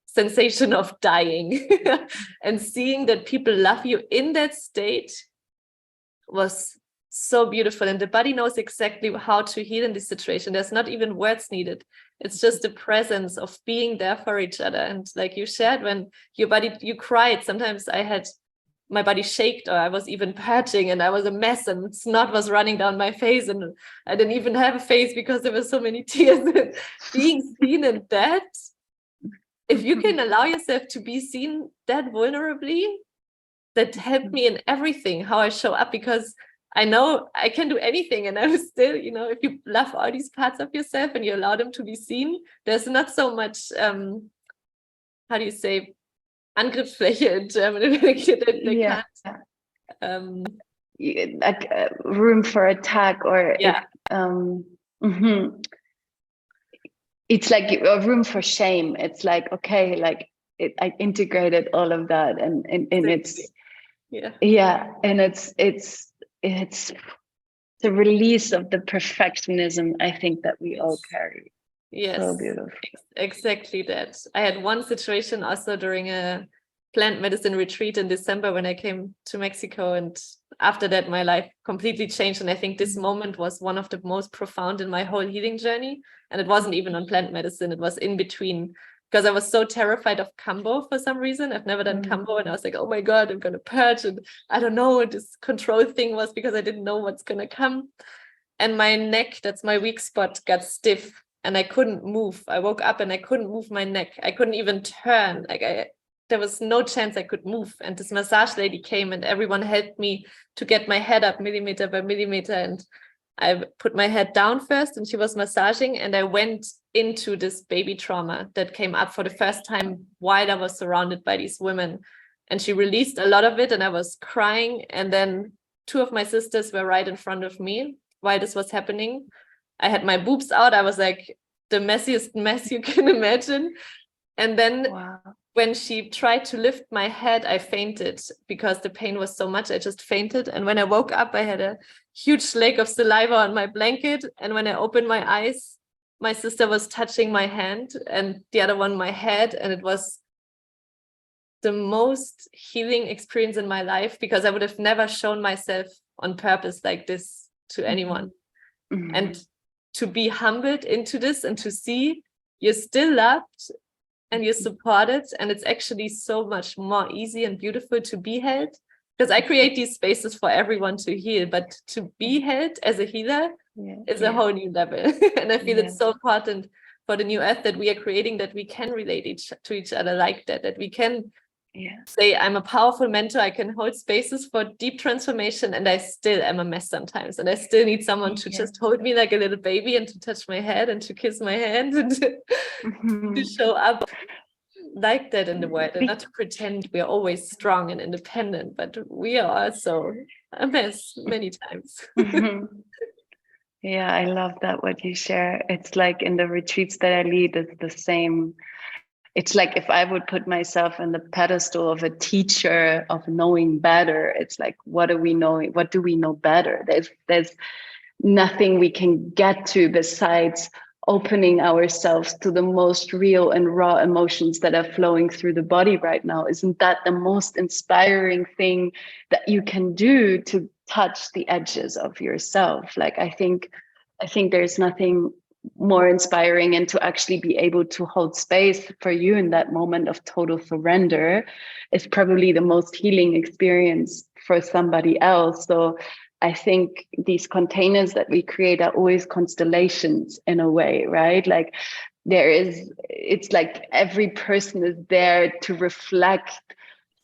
sensation of dying. And seeing that people love you in that state was so beautiful. And the body knows exactly how to heal in this situation. There's not even words needed. It's just the presence of being there for each other. And like you shared, when you cried, sometimes I had my body shaked, or I was even purging, and I was a mess, and snot was running down my face, and I didn't even have a face because there were so many tears. Being seen in that, if you can allow yourself to be seen that vulnerably, that helped me in everything, how I show up, because I know I can do anything. And I was still, if you love all these parts of yourself and you allow them to be seen, there's not so much, how do you say, Angriffsfläche in German. Like room for attack, or it's like a room for shame. It's like, okay, like I integrated all of that, and it's and it's the release of the perfectionism, I think, that we all carry. Yes, so beautiful. Exactly that. I had one situation also during a plant medicine retreat in December when I came to Mexico, and after that, my life completely changed. And I think this moment was one of the most profound in my whole healing journey. And it wasn't even on plant medicine. It was in between, because I was so terrified of Kambo for some reason. I've never done Kambo. And I was like, oh my God, I'm going to purge. And I don't know what this control thing was, because I didn't know what's going to come. And my neck, that's my weak spot, got stiff and I couldn't move. I woke up and I couldn't move my neck. I couldn't even turn. There was no chance I could move. And this massage lady came and everyone helped me to get my head up millimeter by millimeter. And I put my head down first and she was massaging, and I went into this baby trauma that came up for the first time while I was surrounded by these women. And she released a lot of it and I was crying. And then 2 of my sisters were right in front of me while this was happening. I had my boobs out. I was like the messiest mess you can imagine. And then when she tried to lift my head, I fainted because the pain was so much. I just fainted. And when I woke up, I had a huge lake of saliva on my blanket. And when I opened my eyes, my sister was touching my hand and the other one my head. And it was the most healing experience in my life, because I would have never shown myself on purpose like this to anyone. And to be humbled into this and to see you're still loved and you're supported, and it's actually so much more easy and beautiful to be held, because I create these spaces for everyone to heal, but to be held as a healer is a whole new level. And I feel it's so important for the new earth that we are creating, that we can relate to each other like that we can say, I'm a powerful mentor, I can hold spaces for deep transformation, and I still am a mess sometimes, and I still need someone to just hold me like a little baby and to touch my head and to kiss my hand and to show up like that in the world, and not to pretend we're always strong and independent, but we are also a mess many times. Yeah, I love that what you share. It's like in the retreats that I lead, it's the same. It's like if I would put myself in the pedestal of a teacher of knowing better, it's like, what do we know? What do we know better? There's nothing we can get to besides opening ourselves to the most real and raw emotions that are flowing through the body right now. Isn't that the most inspiring thing that you can do to touch the edges of yourself? Like, I think there's nothing more inspiring, and to actually be able to hold space for you in that moment of total surrender is probably the most healing experience for somebody else. So I think these containers that we create are always constellations in a way, right? Like it's like every person is there to reflect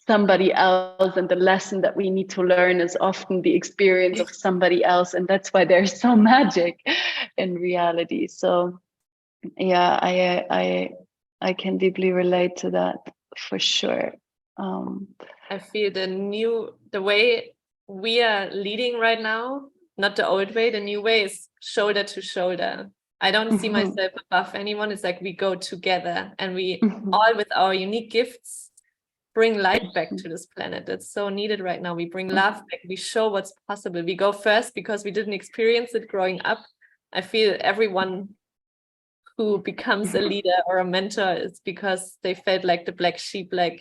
somebody else, and the lesson that we need to learn is often the experience of somebody else, and that's why there's so magic in reality. So yeah, I can deeply relate to that for sure. I feel the way we are leading right now, not the old way, the new way is shoulder to shoulder. I don't see myself above anyone. It's like we go together, and we all with our unique gifts bring light back to this planet. That's so needed right now. We bring love back. We show what's possible. We go first because we didn't experience it growing up. I feel everyone who becomes a leader or a mentor is because they felt like the black sheep, like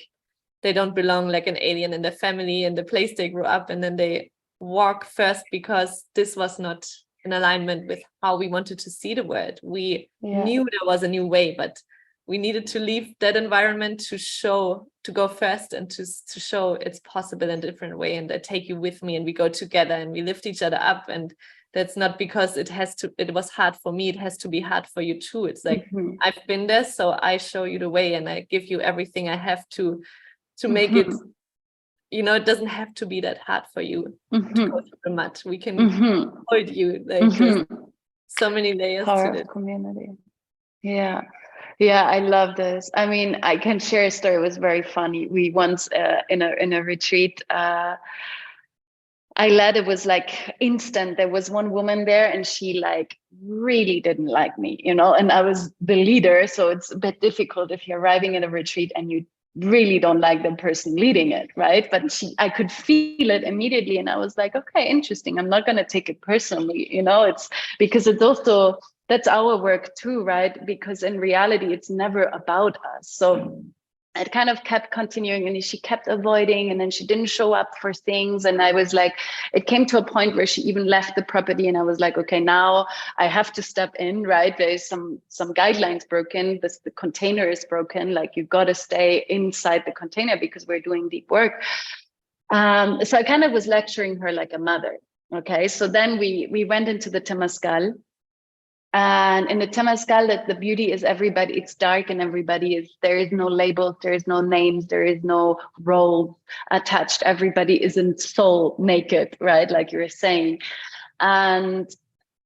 they don't belong, like an alien in their family and the place they grew up. And then they walk first because this was not in alignment with how we wanted to see the world. We knew there was a new way, but we needed to leave that environment to go first and to show it's possible in a different way. And I take you with me, and we go together and we lift each other up. And that's not because it was hard for me. It has to be hard for you too. It's like, I've been there, so I show you the way, and I give you everything I have to make it, it doesn't have to be that hard for you to go through the mud. We can hold you. Like there's so many layers Power to of community. Yeah, I love this. I mean, I can share a story. It was very funny. We once in a retreat, it was like instant. There was one woman there, and she like really didn't like me, and I was the leader. So it's a bit difficult if you're arriving at a retreat and you really don't like the person leading it, right? But I could feel it immediately, and I was like, okay, interesting. I'm not going to take it personally, it's because it's also, that's our work too, right? Because in reality, it's never about us. So it kind of kept continuing, and she kept avoiding, and then she didn't show up for things. And I was like, it came to a point where she even left the property, and I was like, okay, now I have to step in, right? There's some guidelines broken. The container is broken. Like, you've got to stay inside the container because we're doing deep work. So I kind of was lecturing her like a mother. Okay, so then we went into the Temazcal. And in the Temazcal, that the beauty is everybody, it's dark, and there is no labels, there is no names, there is no roles attached. Everybody is in soul naked, right? Like you were saying. And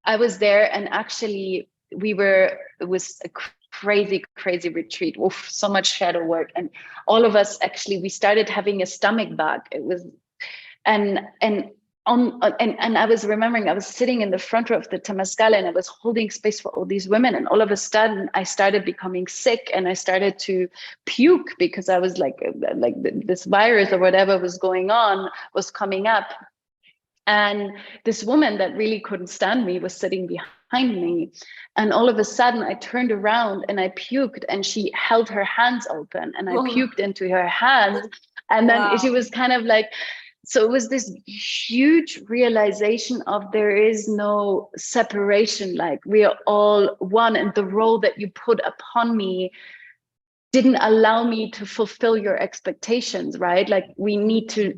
I was there, and actually it was a crazy retreat. Oof, so much shadow work. And all of us, actually, we started having a stomach bug. It was, and I was remembering, I was sitting in the front row of the Temazcal, and I was holding space for all these women. And all of a sudden I started becoming sick, and I started to puke because I was like this virus or whatever was going on was coming up. And this woman that really couldn't stand me was sitting behind me. And all of a sudden I turned around and I puked, and she held her hands open, and I puked into her hands. And then she was kind of like, so it was this huge realization of there is no separation, like we are all one. And the role that you put upon me didn't allow me to fulfill your expectations, right? Like, we need to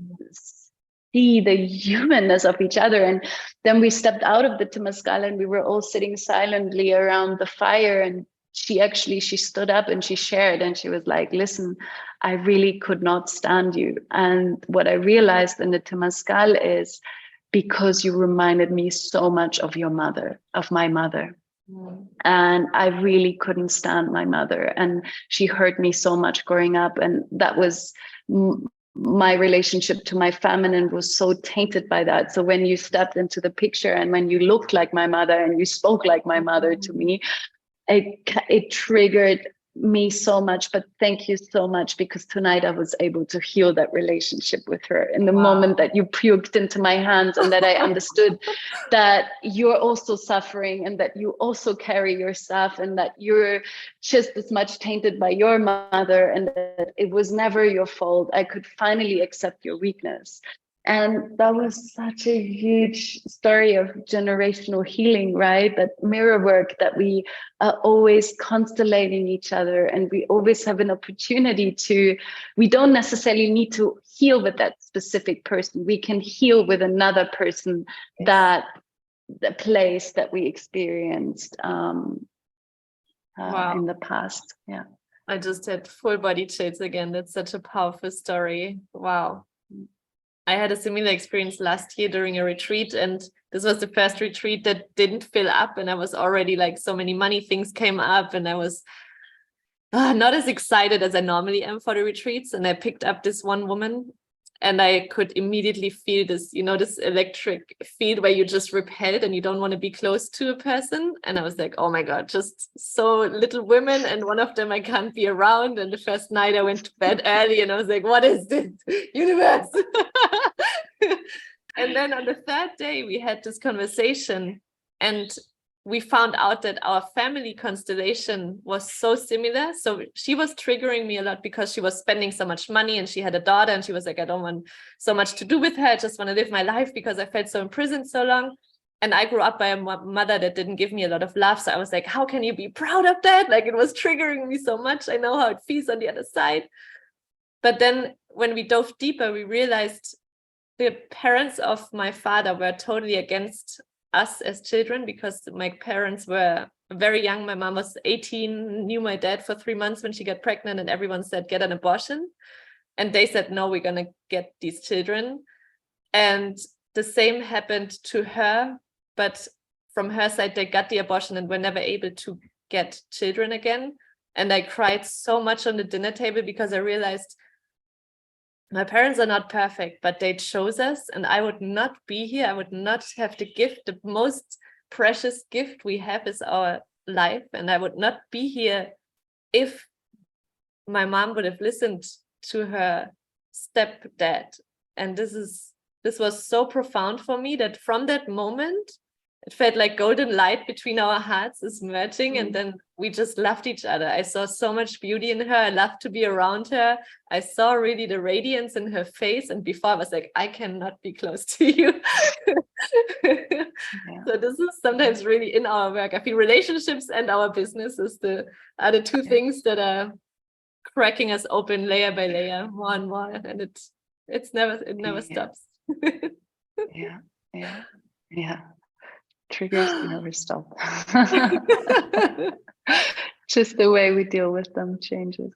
see the humanness of each other. And then we stepped out of the Temazcal, and we were all sitting silently around the fire. And she stood up and she shared, and she was like, listen, I really could not stand you. And what I realized in the Temazcal is, because you reminded me so much of your mother, of my mother. And I really couldn't stand my mother, and she hurt me so much growing up. And that was my relationship to my feminine was so tainted by that. So when you stepped into the picture, and when you looked like my mother and you spoke like my mother to me, it triggered me so much. But thank you so much, because tonight I was able to heal that relationship with her in the moment that you puked into my hands, and that I understood that you're also suffering, and that you also carry your stuff, and that you're just as much tainted by your mother, and that it was never your fault. I could finally accept your weakness. And that was such a huge story of generational healing, right? That mirror work, that we are always constellating each other, and we always have an opportunity we don't necessarily need to heal with that specific person. We can heal with another person, that the place that we experienced in the past. Yeah. I just had full body chills again. That's such a powerful story. Wow. I had a similar experience last year during a retreat, and this was the first retreat that didn't fill up, and I was already like, so many money things came up, and I was not as excited as I normally am for the retreats. And I picked up this one woman, and I could immediately feel this, this electric field where you just repelled and you don't want to be close to a person. And I was like, oh my God, just so little women, and one of them I can't be around. And the first night I went to bed early, and I was like, what is this universe? And then on the third day we had this conversation, and we found out that our family constellation was so similar. So she was triggering me a lot because she was spending so much money, and she had a daughter, and she was like, I don't want so much to do with her. I just want to live my life because I felt so imprisoned so long. And I grew up by a mother that didn't give me a lot of love. So I was like, how can you be proud of that? Like, it was triggering me so much. I know how it feels on the other side. But then when we dove deeper, we realized the parents of my father were totally against us as children, because my parents were very young. My mom was 18, knew my dad for 3 months when she got pregnant, and everyone said, get an abortion. And they said, no, we're going to get these children. And the same happened to her, but from her side, they got the abortion and were never able to get children again. And I cried so much on the dinner table, because I realized my parents are not perfect, but they chose us, and I would not be here. I would not have the gift. The most precious gift we have is our life. And I would not be here if my mom would have listened to her stepdad. And this was so profound for me, that from that moment, it felt like golden light between our hearts is merging, and then we just loved each other. I saw so much beauty in her. I loved to be around her. I saw really the radiance in her face, and before I was like, I cannot be close to you. So this is sometimes really in our work. I feel relationships and our business are the two things that are cracking us open layer by layer, more and more, and it never stops. Yeah. Triggers never stop. Just the way we deal with them changes.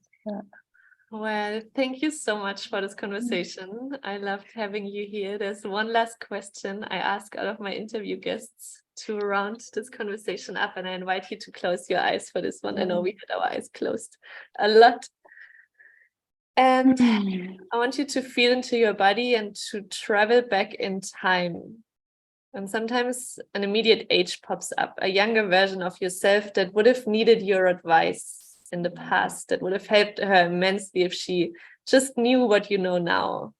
Well, thank you so much for this conversation. I loved having you here. There's one last question I ask all of my interview guests to round this conversation up, and I invite you to close your eyes for this one. I know we had our eyes closed a lot. And I want you to feel into your body and to travel back in time. And sometimes an immediate age pops up, a younger version of yourself that would have needed your advice in the past, that would have helped her immensely if she just knew what you know now.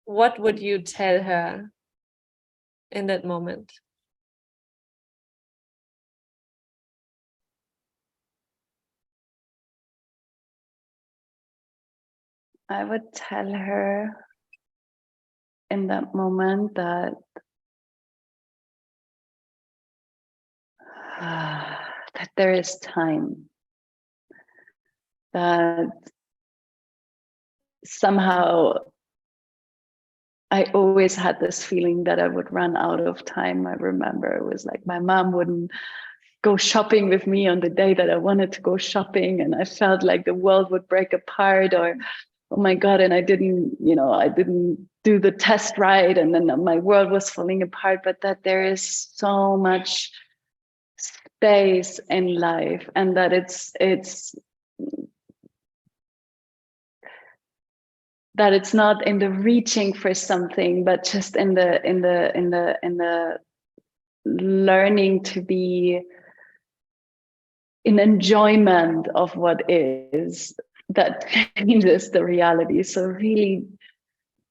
What would you tell her in that moment? I would tell her in that moment that there is time, that somehow I always had this feeling that I would run out of time. I remember it was like my mom wouldn't go shopping with me on the day that I wanted to go shopping, and I felt like the world would break apart, or oh my God, and I didn't do the test right, and then my world was falling apart. But that there is so much space in life, and that it's that it's not in the reaching for something, but just in the learning to be in enjoyment of what is, that changes the reality. So really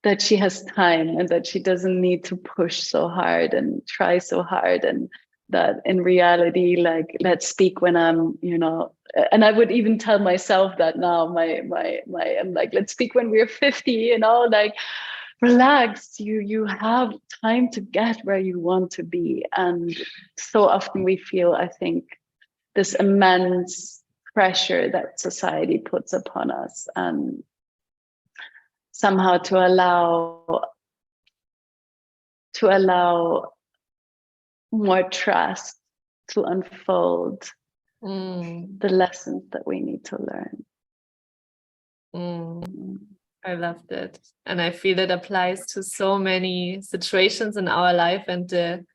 that she has time, and that she doesn't need to push so hard and try so hard, and that in reality, like, let's speak when I'm, and I would even tell myself that now, I'm like, let's speak when we're 50, like, relax, you have time to get where you want to be. And so often we feel, I think, this immense pressure that society puts upon us, and somehow to allow more trust to unfold the lessons that we need to learn. I love that. And I feel it applies to so many situations in our life, and the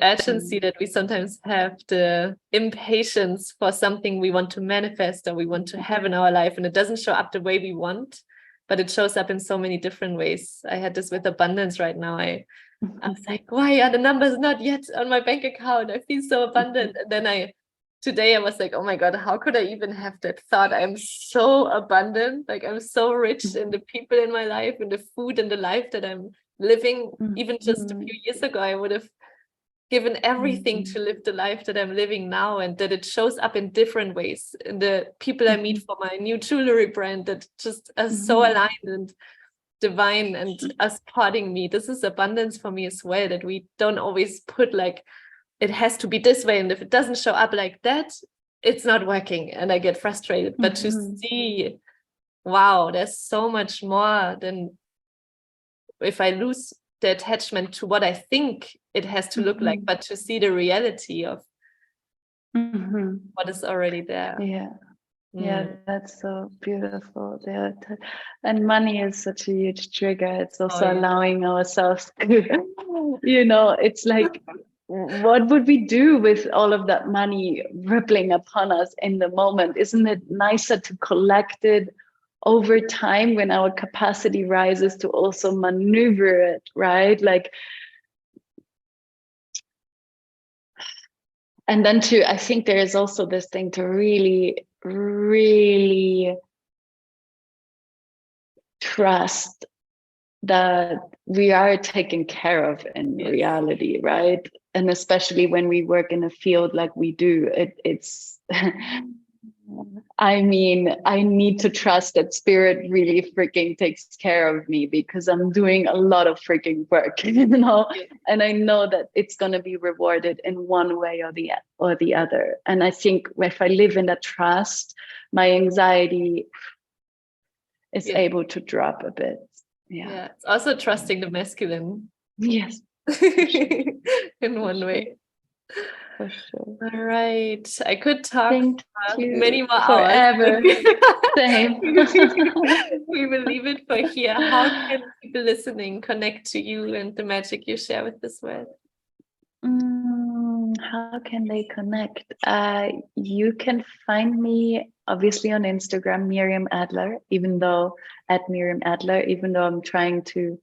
urgency that we sometimes have, the impatience for something we want to manifest or we want to have in our life, and it doesn't show up the way we want, but it shows up in so many different ways. I had this with abundance right now. I was like, why are the numbers not yet on my bank account? I feel so abundant. And then today I was like, oh my God, how could I even have that thought? I'm so abundant. Like, I'm so rich in the people in my life, in the food and the life that I'm living. Even just a few years ago, I would have given everything to live the life that I'm living now, and that it shows up in different ways. In the people I meet for my new jewelry brand that just are so aligned and divine, and are supporting me. This is abundance for me as well, that we don't always put like, it has to be this way, and if it doesn't show up like that, it's not working, and I get frustrated. But to see, wow, there's so much more than if I lose the attachment to what I think it has to look like, but to see the reality of what is already there. Yeah, that's so beautiful. And money is such a huge trigger. It's also allowing ourselves to, it's like, what would we do with all of that money rippling upon us in the moment? Isn't it nicer to collect it over time when our capacity rises to also maneuver it, right? Like, and then I think there is also this thing to really, really trust that we are taken care of in Yes. reality, right? And especially when we work in a field like we do, it's I mean, I need to trust that spirit really freaking takes care of me, because I'm doing a lot of freaking work, and I know that it's going to be rewarded in one way or the other. And I think if I live in that trust, my anxiety is able to drop a bit. Yeah, it's also trusting the masculine. Yes. In one way. For sure. All right. I could talk Thank you many more forever. hours. Same. We will leave it for here. How can people listening connect to you and the magic you share with this world? How can they connect? You can find me obviously on Instagram, Miriam Adler, even though I'm trying to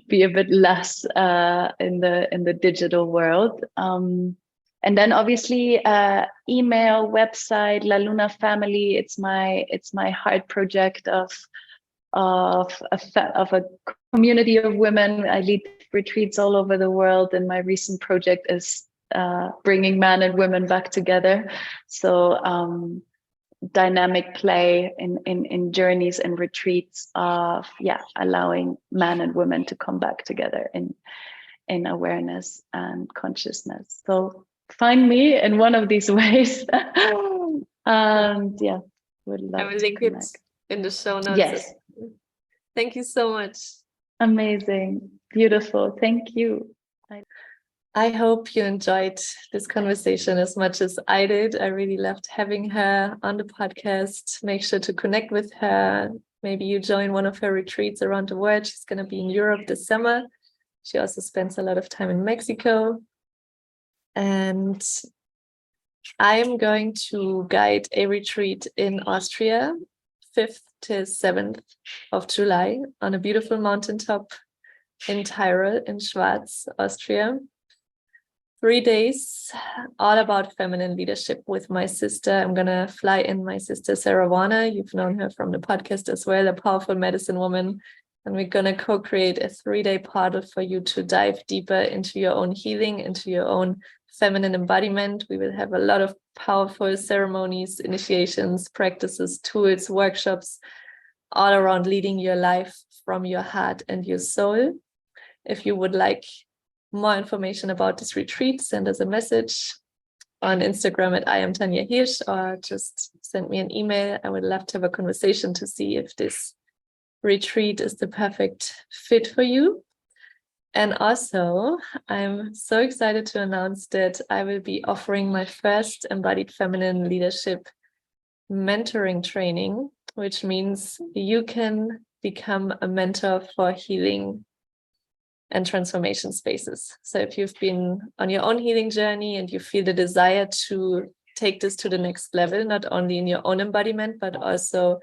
be a bit less in the digital world. And then obviously email, website, La Luna Family. It's my heart project of a community of women. I lead retreats all over the world, and my recent project is bringing men and women back together. So dynamic play in journeys and retreats of allowing men and women to come back together in awareness and consciousness. So find me in one of these ways. And would love I will to link connect. it in the show notes. Yes. Thank you so much. Amazing. Beautiful. Thank you. I hope you enjoyed this conversation as much as I did. I really loved having her on the podcast. Make sure to connect with her. Maybe you join one of her retreats around the world. She's going to be in Europe this summer. She also spends a lot of time in Mexico. And I'm going to guide a retreat in Austria, 5th to 7th of July, on a beautiful mountaintop in Tyrol in Schwarz, Austria. 3 days, all about feminine leadership with my sister. I'm going to fly in my sister, Sarah Warner. You've known her from the podcast as well, a powerful medicine woman. And we're going to co-create a 3-day portal for you to dive deeper into your own healing, into your own feminine embodiment. We will have a lot of powerful ceremonies, initiations, practices, tools, workshops, all around leading your life from your heart and your soul. If you would like more information about this retreat, send us a message on Instagram at I am Tanja Hirsch, or just send me an email. I would love to have a conversation to see if this retreat is the perfect fit for you. And also, I'm so excited to announce that I will be offering my first embodied feminine leadership mentoring training, which means you can become a mentor for healing and transformation spaces. So if you've been on your own healing journey and you feel the desire to take this to the next level, not only in your own embodiment, but also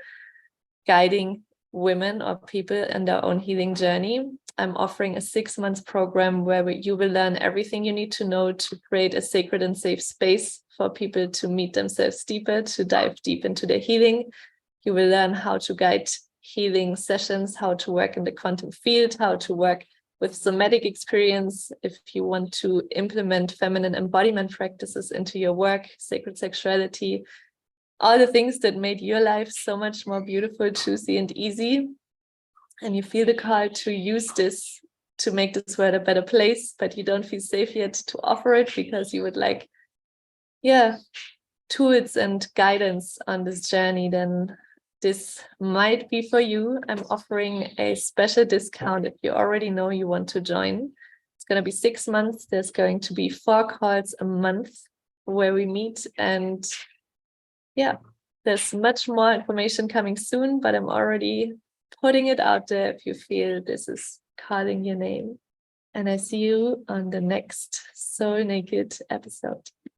guiding women or people in their own healing journey, I'm offering a 6-month program where you will learn everything you need to know to create a sacred and safe space for people to meet themselves deeper, to dive deep into their healing. You will learn how to guide healing sessions, how to work in the quantum field, how to work with somatic experience, if you want to implement feminine embodiment practices into your work, sacred sexuality, all the things that made your life so much more beautiful, juicy, and easy. And you feel the call to use this to make this world a better place, but you don't feel safe yet to offer it because you would like, tools and guidance on this journey, then this might be for you. I'm offering a special discount if you already know you want to join. It's going to be 6 months. There's going to be 4 calls a month where we meet. And there's much more information coming soon, but I'm already putting it out there if you feel this is calling your name. And I see you on the next Soul Naked episode.